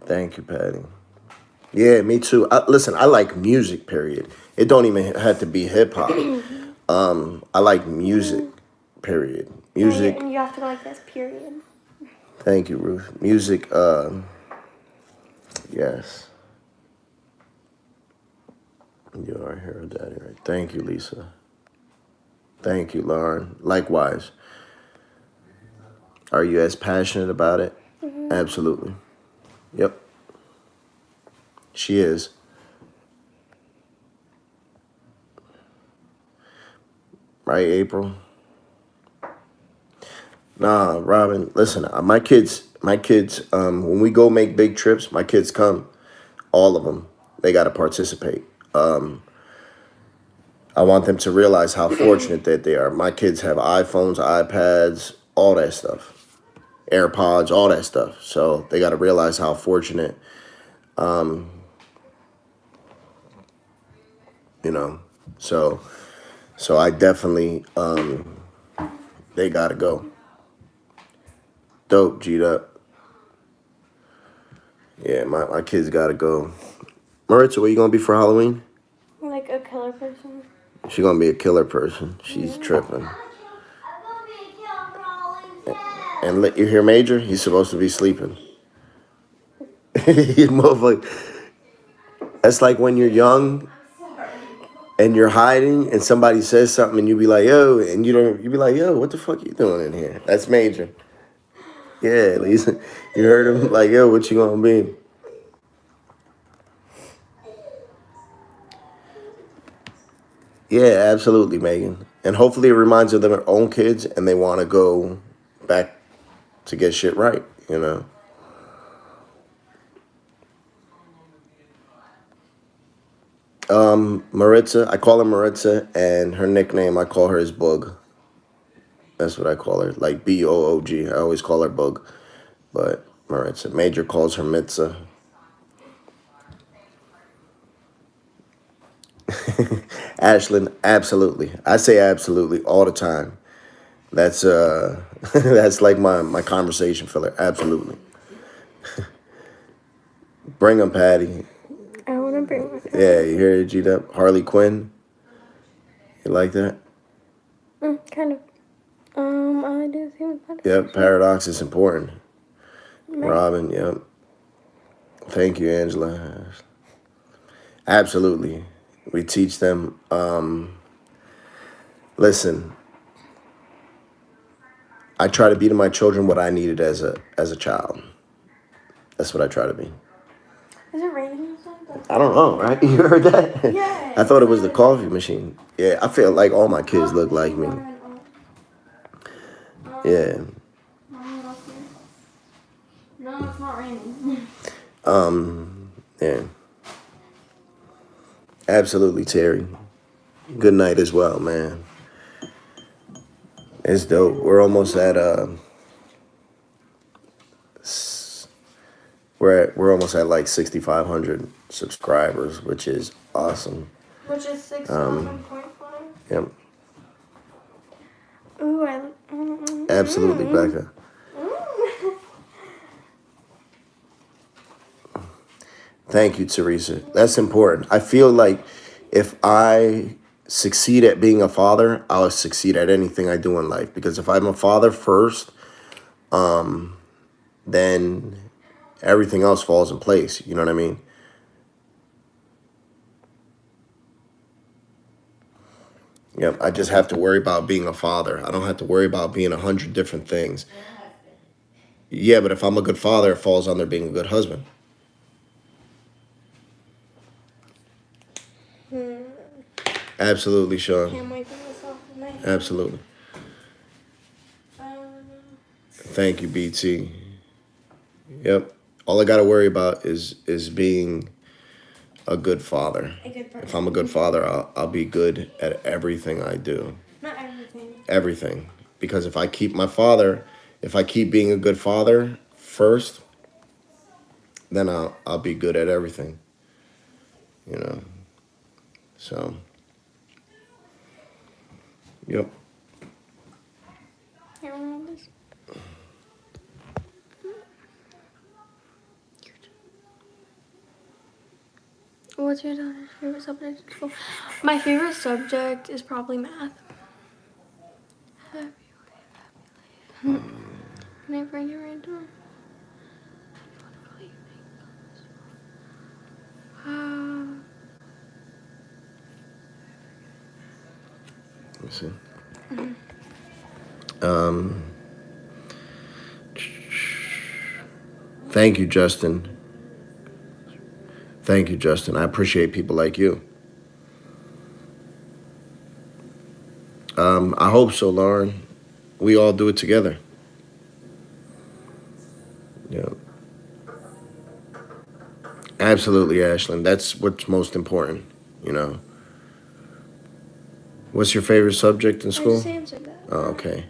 Thank you, Patty. Yeah, me too. Listen, I like music, period. It don't even have to be hip hop. I like music, period. Music. And you have to go like this, period. Thank you, Ruth. Music, yes. You are a hero, Daddy, right? Thank you, Lisa. Thank you, Lauren. Likewise. Are you as passionate about it? Mm-hmm. Absolutely. Yep. She is. Right, April? Nah, Robin, listen, my kids, when we go make big trips, my kids come, all of them, they got to participate. I want them to realize how fortunate that they are. My kids have iPhones, iPads, all that stuff. AirPods, all that stuff. So they got to realize how fortunate, you know. So I definitely, they got to go. Dope, G'd up. Yeah, my kids got to go. Maritza, what you going to be for Halloween? Like a killer person. She going to be a killer person. She's tripping. I'm gonna be a killer for Halloween. And you hear Major? He's supposed to be sleeping. You motherfucker. That's like when you're young and you're hiding and somebody says something and you be like, yo, and you be like, yo, what the fuck you doing in here? That's Major. Yeah, at least you heard him like, yo, what you gonna be? Yeah, absolutely, Megan. And hopefully it reminds them of their own kids and they want to go back to get shit right, you know? Maritza, I call her Maritza, and her nickname, I call her is Bug. That's what I call her. Like Boog. I always call her Bug. But Maritza. Major calls her Mitza. Ashlyn, absolutely. I say absolutely all the time. That's that's like my conversation filler. Absolutely. Bring 'em, Patty. I want to bring my Yeah, you hear it, G-Dub? Harley Quinn. You like that? kind of. All I do is human body. Yep, paradox is important. Robin, yep. Thank you, Angela. Absolutely. We teach them. Listen, I try to be to my children what I needed as a child. That's what I try to be. Is it raining outside? I don't know, right? You heard that? Yeah. I thought it was the coffee machine. Yeah, I feel like all my kids look like me. Yeah. No, it's not raining. Yeah. Absolutely, Terry. Good night as well, man. It's dope. We're almost at we're almost at like 6,500 subscribers, which is awesome. Which is 6,000.5. Yep. Ooh, Absolutely, Becca. Thank you, Teresa. That's important. I feel like if I succeed at being a father, I'll succeed at anything I do in life. Because if I'm a father first, then everything else falls in place. You know what I mean? Yep. I just have to worry about being a father. I don't have to worry about being 100 different things. Yeah, but if I'm a good father, it falls under being a good husband. Absolutely, Sean. Can't wait for myself tonight. Absolutely. Thank you, BT. Yep. All I got to worry about is being a good father. A good person. If I'm a good father, I'll be good at everything I do. Not everything. Everything. Because if I keep being a good father first, then I'll be good at everything. You know. So. Yep. Here, remember this? What's your daughter's favorite subject in school? My favorite subject is probably math. Can I bring you right to Let me see. Thank you, Justin. Thank you, Justin. I appreciate people like you. I hope so, Lauren. We all do it together. Yeah. Absolutely, Ashlyn. That's what's most important, you know. What's your favorite subject in I school? just answered that. Oh, okay.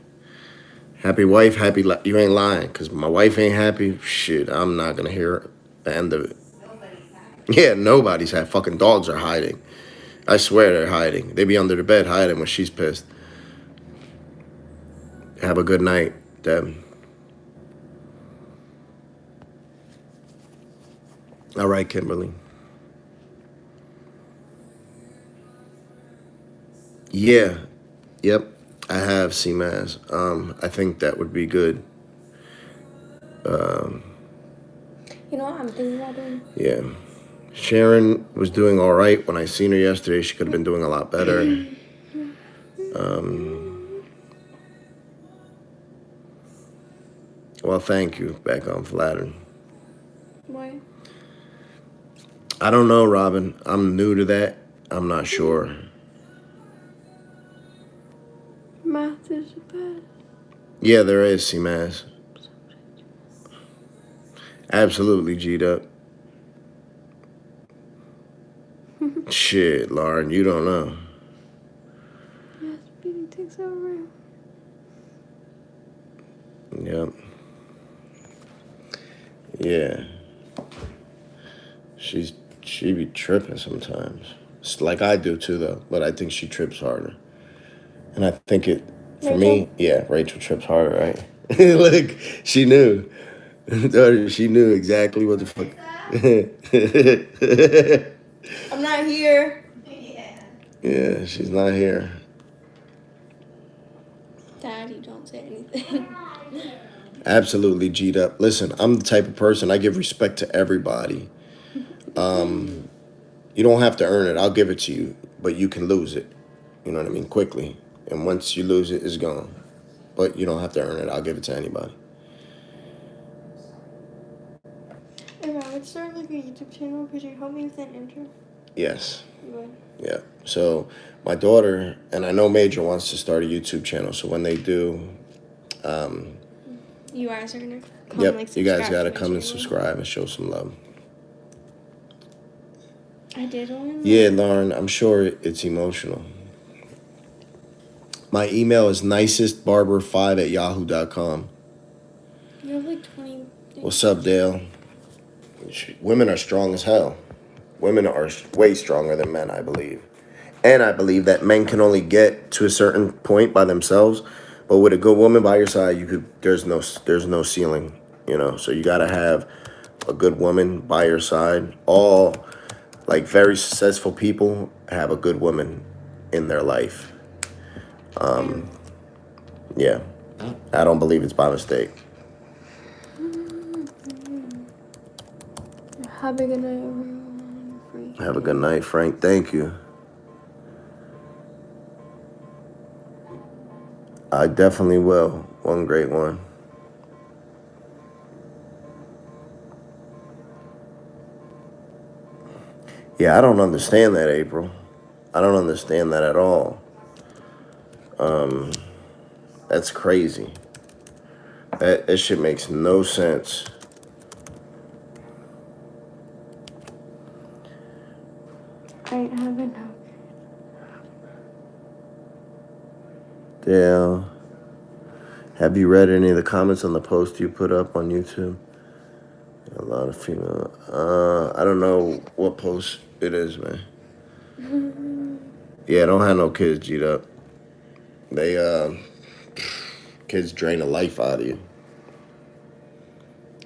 Happy wife, happy life. You ain't lying, because my wife ain't happy. Shit, I'm not going to hear the end of it. Yeah, nobody's happy. Fucking dogs are hiding. I swear they're hiding. They be under the bed hiding when she's pissed. Have a good night, Deb. All right, Kimberly. Yeah. Yep. I have CMAS. I think that would be good. You know what I'm thinking about doing? Yeah. Sharon was doing all right when I seen her yesterday. She could have been doing a lot better. Well, thank you, Becca. I'm flattered. Why? I don't know, Robin. I'm new to that. I'm not sure. Math is bad. Yeah, there is CMAS. Absolutely, G'd up. Shit, Lauren, you don't know. Yes, speeding takes over. Yep. Yeah. She be tripping sometimes. It's like I do too though, but I think she trips harder. And I think it for me, yeah, Rachel trips harder, right? Like she knew. She knew exactly what the fuck. I'm not here. Yeah, she's not here. Daddy, don't say anything. Absolutely G'd up. Listen, I'm the type of person I give respect to everybody. You don't have to earn it. I'll give it to you, but you can lose it. You know what I mean? Quickly. And once you lose it, it's gone. But you don't have to earn it. I'll give it to anybody. If I would start like a YouTube channel, could you help me with that intro? Yes. You would. Yeah. So my daughter, and I know Major wants to start a YouTube channel. So when they do, You guys are gonna come, yep, like, you guys subscribe got to my come and channel. subscribe and show some love. I did one. Yeah, Lauren, I'm sure it's emotional. My email is nicestbarber5@yahoo.com. You have like 20 things. What's up, Dale? Women are strong as hell. Women are way stronger than men, I believe. And I believe that men can only get to a certain point by themselves, but with a good woman by your side, there's no ceiling, you know. So you got to have a good woman by your side. All like very successful people have a good woman in their life. Yeah. I don't believe it's by mistake. Have a good night, everyone. Free. Have a good night, Frank. Thank you. I definitely will. One great one. Yeah, I don't understand that, April. I don't understand that at all. That's crazy. That shit makes no sense. I ain't having no. Dale, have you read any of the comments on the post you put up on YouTube? A lot of female. I don't know what post it is, man. Yeah, don't have no kids, G'd up. They, kids drain the life out of you.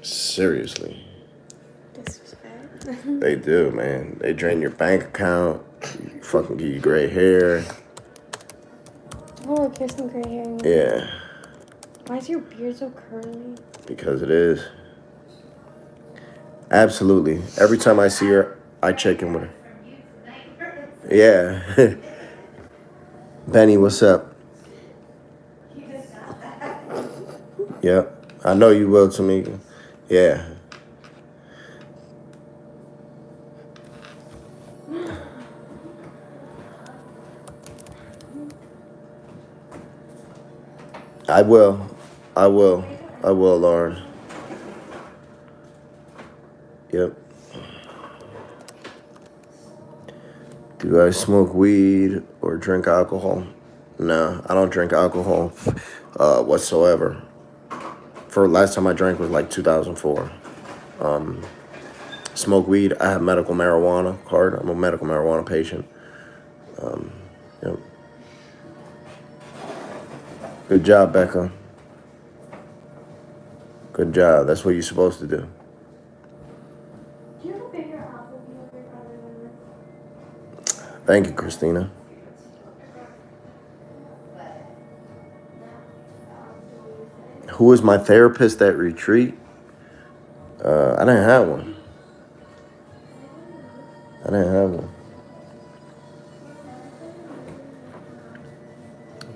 Seriously. Disrespect. They do, man. They drain your bank account, fucking give you gray hair. Oh, look, here's some gray hair. Yeah, Why is your beard so curly? because it is. Absolutely. Every time I see her, I check in with her. Yeah. Benny, what's up? Yep. I know you will, Tamika. Yeah. I will, Lauren. Yep. Do I smoke weed or drink alcohol? No, I don't drink alcohol whatsoever. For last time I drank was like 2004. Smoke weed. I have medical marijuana card. I'm a medical marijuana patient. Yep. Good job, Becca. Good job. That's what you're supposed to do. Do you have a bigger apple peeler rather than Thank you, Christina. Who was my therapist at retreat? I didn't have one.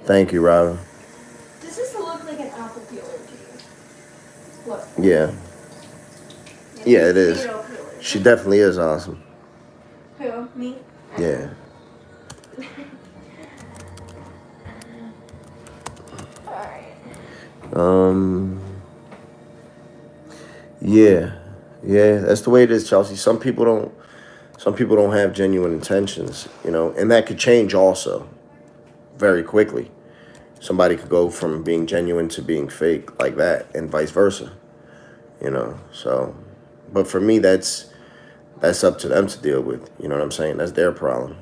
Thank you, Robin. Does this look like an apple peeler to you? Look. Yeah. Yeah, it is. She definitely is awesome. Who? Me? Yeah. Alright. Yeah, that's the way it is, Chelsea. Some people don't have genuine intentions, you know, and that could change also very quickly. Somebody could go from being genuine to being fake like that, and vice versa. You know, so. But for me, that's up to them to deal with. You know what I'm saying? That's their problem.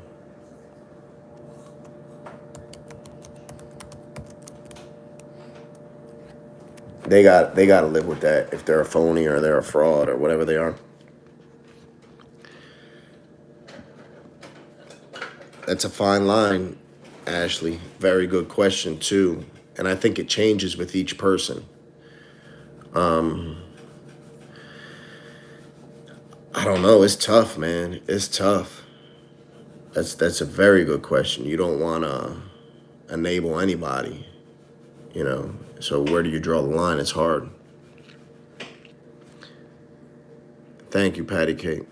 They got to live with that if they're a phony or they're a fraud or whatever they are. That's a fine line, Ashley. Very good question too, and I think it changes with each person. I don't know. It's tough, man. It's tough. That's a very good question. You don't want to enable anybody, you know. So where do you draw the line? It's hard. Thank you, Patty Cake.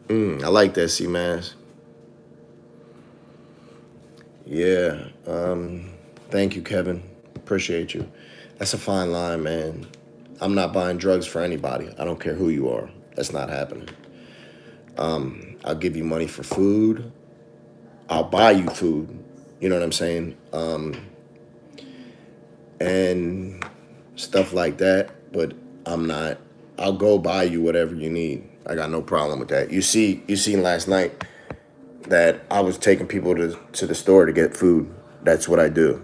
I like that, C-Mass. Yeah. Thank you, Kevin. Appreciate you. That's a fine line, man. I'm not buying drugs for anybody. I don't care who you are. That's not happening. I'll give you money for food. I'll buy you food. You know what I'm saying? And stuff like that. But I'm not. I'll go buy you whatever you need. I got no problem with that. You seen last night that I was taking people to the store to get food. That's what I do.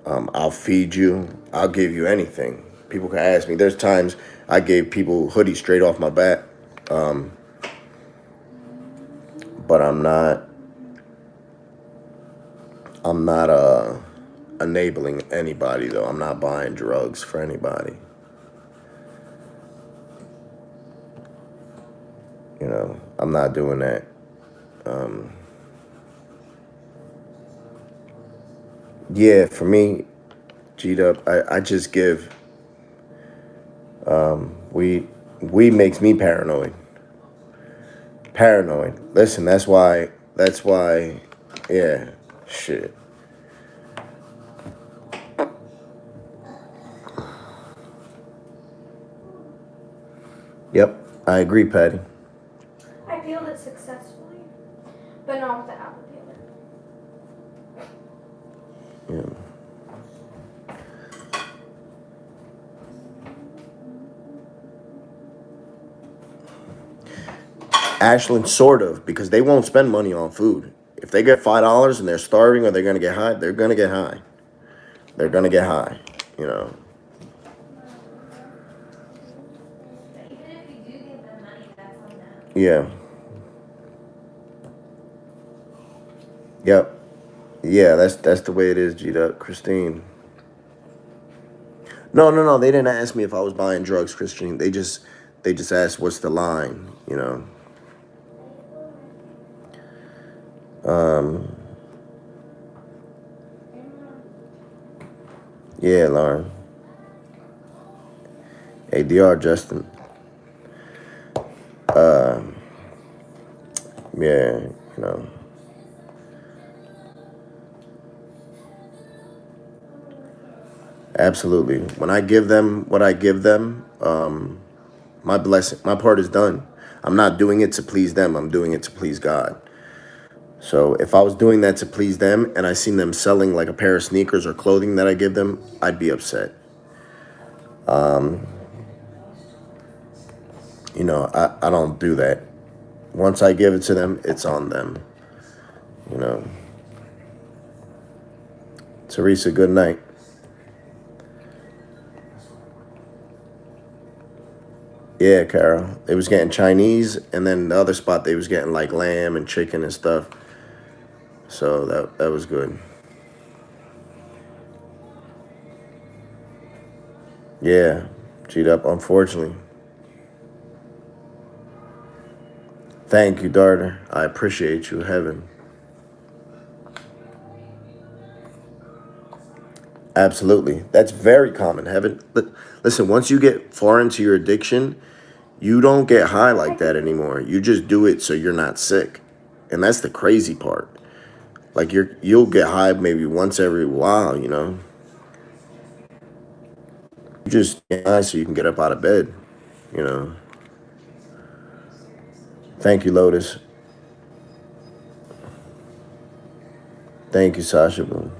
I'll feed you. I'll give you anything. People can ask me. There's times I gave people hoodies straight off my back. But I'm not enabling anybody though. I'm not buying drugs for anybody. You know, I'm not doing that. Yeah, for me, G'd up, I just give. We makes me paranoid. Paranoid. Listen, that's why, yeah, shit. Yep, I agree, Patty. I peeled it successfully, but not with the apple peeler. Yeah. Ashland, sort of, because they won't spend money on food. If they get $5 and they're starving or they're gonna get high, they're gonna get high. They're gonna get high, you know. Even if you do give them money, that's on them. Yeah. Yep. Yeah, that's the way it is, G'd up, Christine. No. They didn't ask me if I was buying drugs, Christine. They just asked what's the line, you know. Yeah, Lauren. Hey, DR Justin. Yeah, you know. Absolutely. When I give them what I give them, my blessing, my part is done. I'm not doing it to please them. I'm doing it to please God. So if I was doing that to please them and I seen them selling like a pair of sneakers or clothing that I give them, I'd be upset. You know, I don't do that. Once I give it to them, it's on them. You know. Teresa, good night. Yeah, Carol. They was getting Chinese, and then the other spot they was getting like lamb and chicken and stuff. So that was good. Yeah, G'd up, unfortunately. Thank you, Darter. I appreciate you, Heaven. Absolutely. That's very common, Heaven. Listen, once you get far into your addiction, you don't get high like that anymore. You just do it so you're not sick. And that's the crazy part. Like you'll get high maybe once every while, you know. You just get high so you can get up out of bed, you know. Thank you, Lotus. Thank you, Sasha Boone.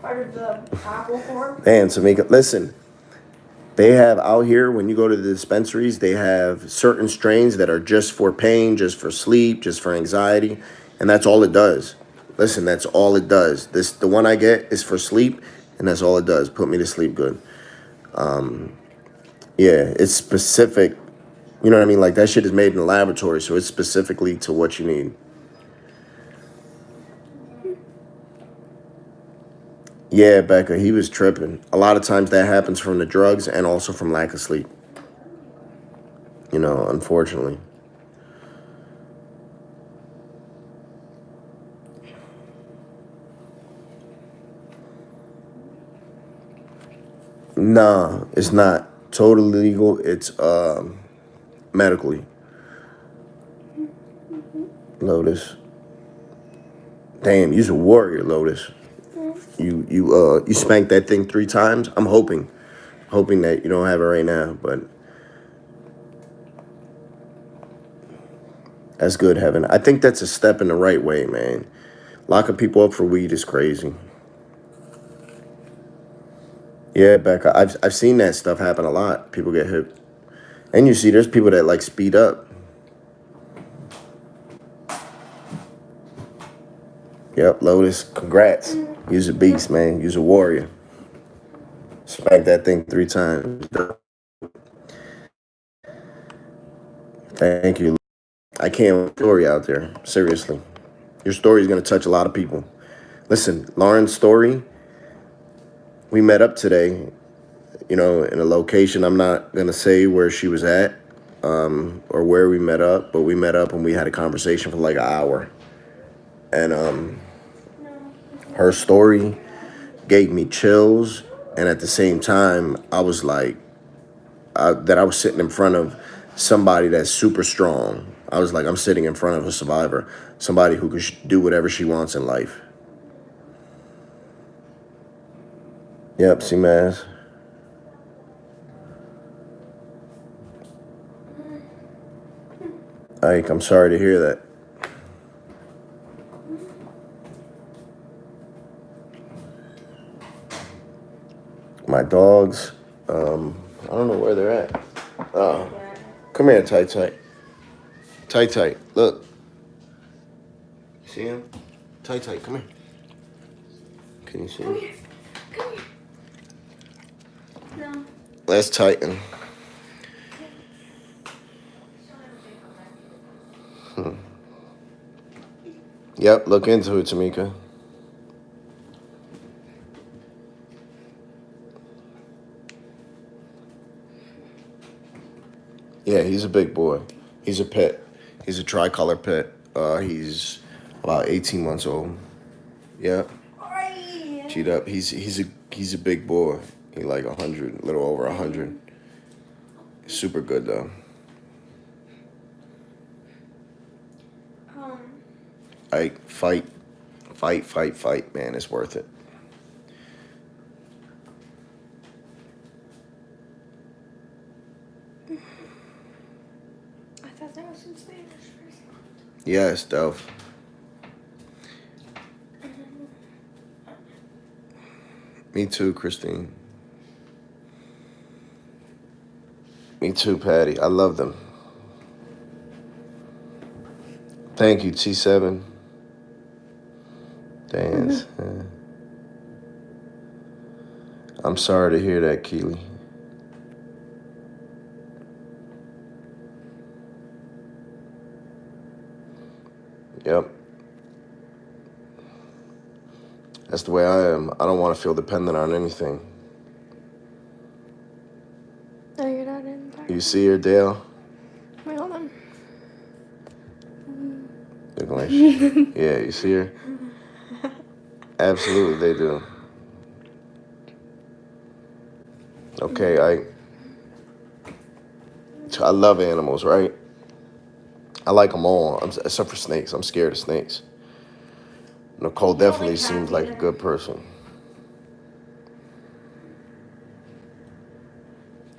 Part of the apple form. Man, Tamika, listen. They have out here, when you go to the dispensaries, they have certain strains that are just for pain, just for sleep, just for anxiety, and that's all it does. Listen, that's all it does. The one I get is for sleep, and that's all it does. Put me to sleep good. Yeah, it's specific. You know what I mean? Like that shit is made in the laboratory, so it's specifically to what you need. Yeah, Becca, he was tripping. A lot of times that happens from the drugs and also from lack of sleep. You know, unfortunately. Nah, it's not totally legal. It's medically. Lotus. Damn, you's a warrior, Lotus. You spanked that thing 3 times. I'm hoping that you don't have it right now, but that's good, Heaven. I think that's a step in the right way, man. Locking people up for weed is crazy. Yeah, Becca, I've seen that stuff happen a lot. People get hit, and you see there's people that like speed up. Yep, Lotus, congrats. You's a beast, man. You's a warrior. Smack that thing 3 times. Thank you. I can't story out there. Seriously. Your story is going to touch a lot of people. Listen, Lauren's story, we met up today, you know, in a location. I'm not going to say where she was at or where we met up, but we met up and we had a conversation for like an hour. And her story gave me chills. And at the same time, I was like, that I was sitting in front of somebody that's super strong. I was like, I'm sitting in front of a survivor, somebody who could do whatever she wants in life. Yep, see, Maz. Ike, I'm sorry to hear that. My dogs, I don't know where they're at. Come here, Tight Tight. Tight Tight, look. See him? Tight Tight, come here. Can you see him? Come here. No. Let's tighten. Yep, look into it, Tamika. Yeah, he's a big boy. He's a pet. He's a tricolor pet. He's about 18 months old. Yeah. Cheat up. He's a big boy. He like 100, a little over 100. Super good though. Like fight, man. It's worth it. I thought that was in Spanish for a second. Yes, Delph. Me too, Christine. Me too, Patty. I love them. Thank you, T7. Dance. I'm sorry to hear that, Keely. Yep. That's the way I am. I don't want to feel dependent on anything. No, you're not in there. You see her, Dale? Wait, hold on. Looking like yeah, you see her? Absolutely, they do. Okay, I love animals, right? I like them all, except for snakes. I'm scared of snakes. Nicole definitely seems like a good person.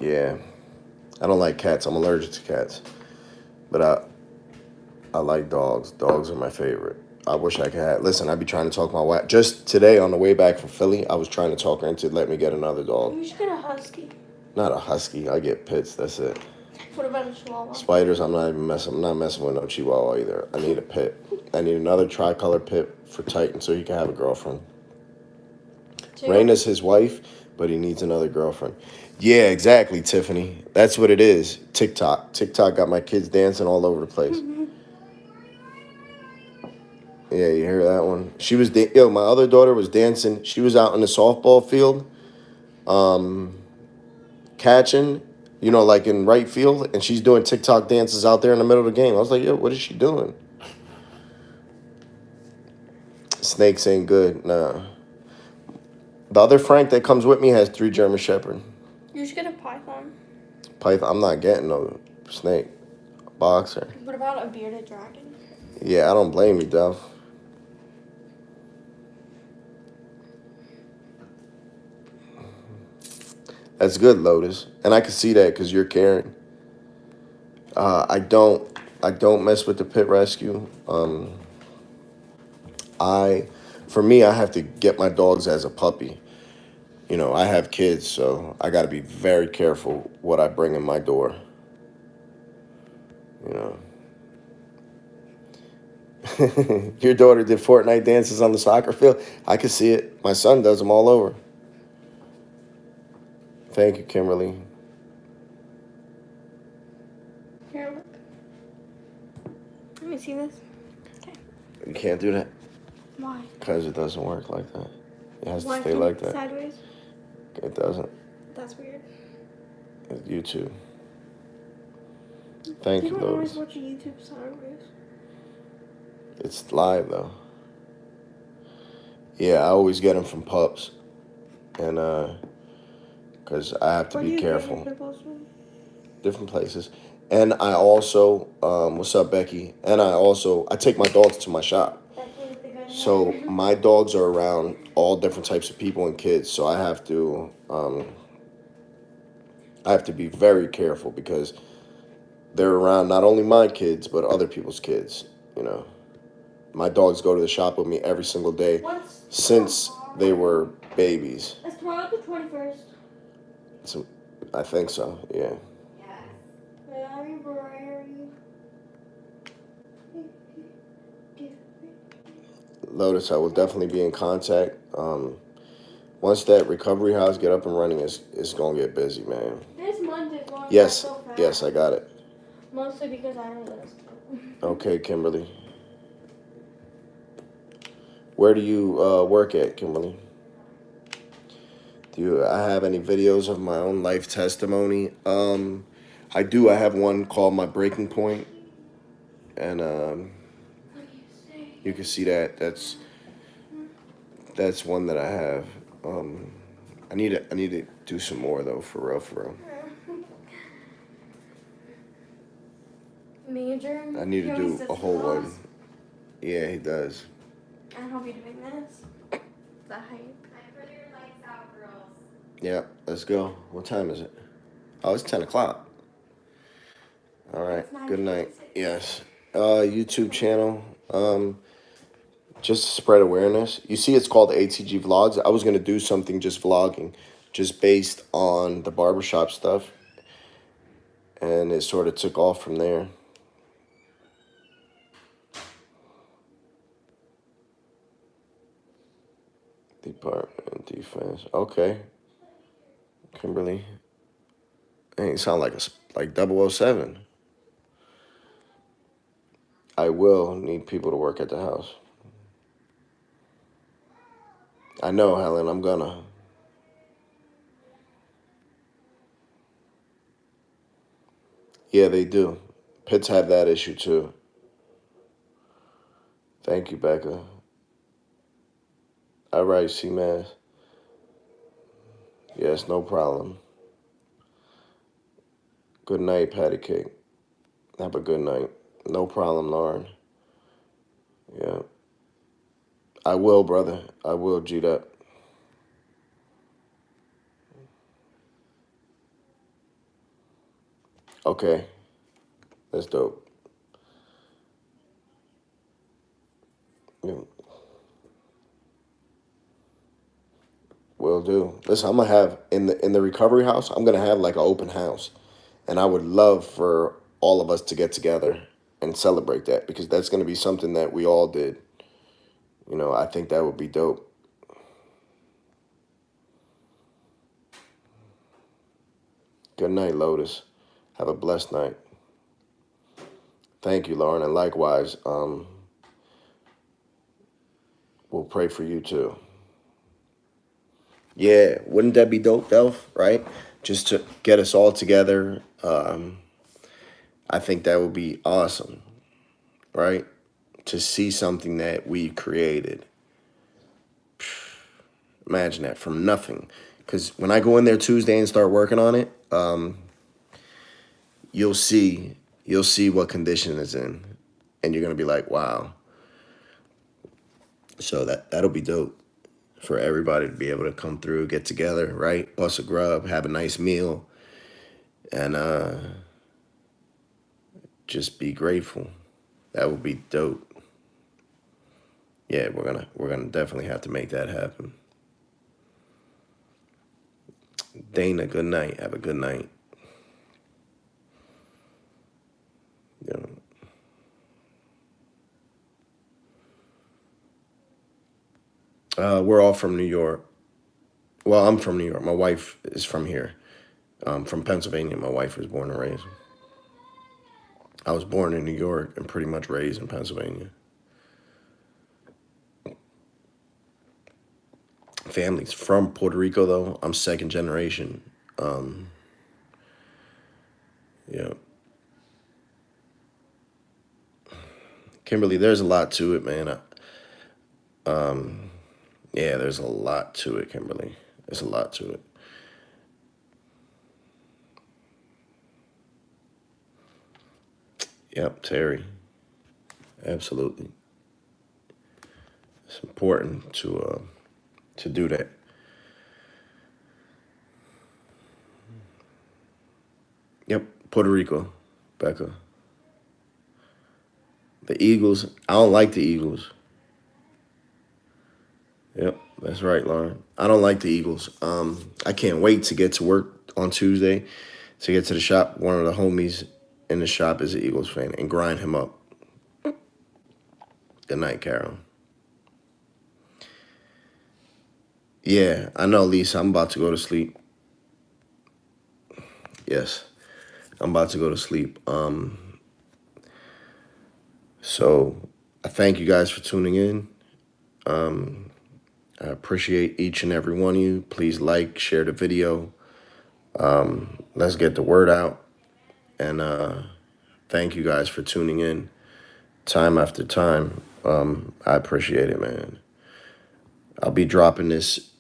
Yeah. I don't like cats. I'm allergic to cats. But I like dogs. Dogs are my favorite. I wish I could have. Listen, I'd be trying to talk my wife. Just today on the way back from Philly, I was trying to talk her into let me get another dog. You should get a husky. Not a husky. I get pits. That's it. What about a chihuahua? Spiders, I'm not messing with no chihuahua either. I need a pit. I need another tricolor pit for Titan so he can have a girlfriend. So Raina's his wife, but he needs another girlfriend. Yeah, exactly, Tiffany. That's what it is. TikTok. TikTok got my kids dancing all over the place. Yeah, you hear that one? She was my other daughter was dancing. She was out in the softball field, catching, like in right field, and she's doing TikTok dances out there in the middle of the game. I was like, yo, what is she doing? Snakes ain't good. Nah. The other Frank that comes with me has 3 German Shepherd. You should get a python. Python. I'm not getting no snake. Boxer. What about a bearded dragon? Yeah, I don't blame you, Duff. That's good, Lotus, and I can see that because you're caring. I don't mess with the pit rescue. For me, I have to get my dogs as a puppy. I have kids, so I got to be very careful what I bring in my door. Your daughter did Fortnite dances on the soccer field. I can see it. My son does them all over. Thank you, Kimberly. Here, look. Let me see this. Okay. You can't do that Why? because it doesn't work like that. It has Why to stay can't like it that. sideways? It doesn't. That's weird. It's YouTube. Thank you, You don't always Lotus. watch YouTube sideways. It's live though. Yeah, I always get them from pups, and because I have to Where do be you get your careful. pit bulls from? Different places, and I also, what's up, Becky? And I take my dogs to my shop. So my dogs are around all different types of people and kids. So I have to be very careful because they're around not only my kids but other people's kids. My dogs go to the shop with me every single day since they were babies. Is tomorrow the 21st? So I think so. Yeah. Lotus, I will definitely be in contact. Once that recovery house get up and running, it's gonna get busy, man. This month is going Yes, so fast. yes, I got it. Mostly because I don't know. Okay, Kimberly. Where do you work at, Kimberly? Do I have any videos of my own life testimony? I do. I have one called My Breaking Point, and you can see that. That's one that I have. I need to do some more though, for real, for real. Major. I need to do a whole one. Yeah, he does. I hope you're doing this. The hype. Yeah, let's go. What time is it? Oh, it's 10 o'clock. All right. Good night. Yes. YouTube channel. Just to spread awareness. You see, it's called ATG Vlogs. I was gonna do something just vlogging, just based on the barbershop stuff, and it sort of took off from there. Department defense. Okay. Kimberly. Hey, you sound like like 007. I will need people to work at the house. I know, Helen, I'm gonna. Yeah, they do. Pits have that issue too. Thank you, Becca. All right, C-Mass. Yes, no problem. Good night, Patty Cake. Have a good night. No problem, Lauren. Yeah. I will, brother. I will, G'd up. Okay. That's dope. Yeah, will do. Listen, I'm gonna have in the recovery house. I'm gonna have like an open house, and I would love for all of us to get together and celebrate that because that's gonna be something that we all did. I think that would be dope. Good night, Lotus. Have a blessed night. Thank you, Lauren, and likewise, we'll pray for you too. Yeah, wouldn't that be dope, Delph? Right? Just to get us all together. I think that would be awesome, right? To see something that we created. Imagine that from nothing. Because when I go in there Tuesday and start working on it, you'll see what condition it's in, and you're gonna be like, wow. So that'll be dope for everybody to be able to come through, get together, right? Bust a grub, have a nice meal, and just be grateful. That would be dope. Yeah, we're gonna definitely have to make that happen. Dana, good night. Have a good night. Yeah. We're all from New York. Well, I'm from New York. My wife is from here. From Pennsylvania. My wife was born and raised. I was born in New York and pretty much raised in Pennsylvania. Family's from Puerto Rico, though. I'm second generation. Yeah. Kimberly, there's a lot to it, man. Yeah, there's a lot to it, Kimberly. There's a lot to it. Yep, Terry. Absolutely. It's important to do that. Yep, Puerto Rico, Becca. The Eagles. I don't like the Eagles. Yep, that's right, Lauren. I don't like the Eagles. I can't wait to get to work on Tuesday to get to the shop. One of the homies in the shop is an Eagles fan and grind him up. Good night, Carol. Yeah, I know, Lisa. I'm about to go to sleep. Yes, I'm about to go to sleep. So I thank you guys for tuning in. I appreciate each and every one of you. Please like, share the video. Let's get the word out. And thank you guys for tuning in time after time. I appreciate it, man. I'll be dropping this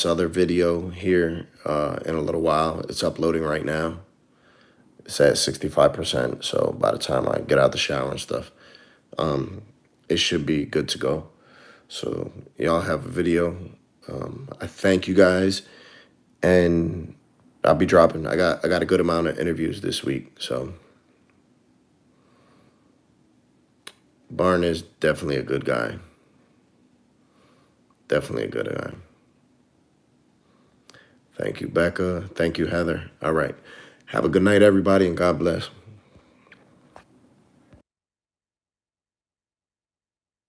other video here in a little while. It's uploading right now. It's at 65%. So by the time I get out the shower and stuff, it should be good to go. So y'all have a video. I thank you guys, and I'll be dropping. I got a good amount of interviews this week. So Barn is definitely a good guy. Definitely a good guy. Thank you, Becca. Thank you, Heather. All right. Have a good night, everybody, and God bless.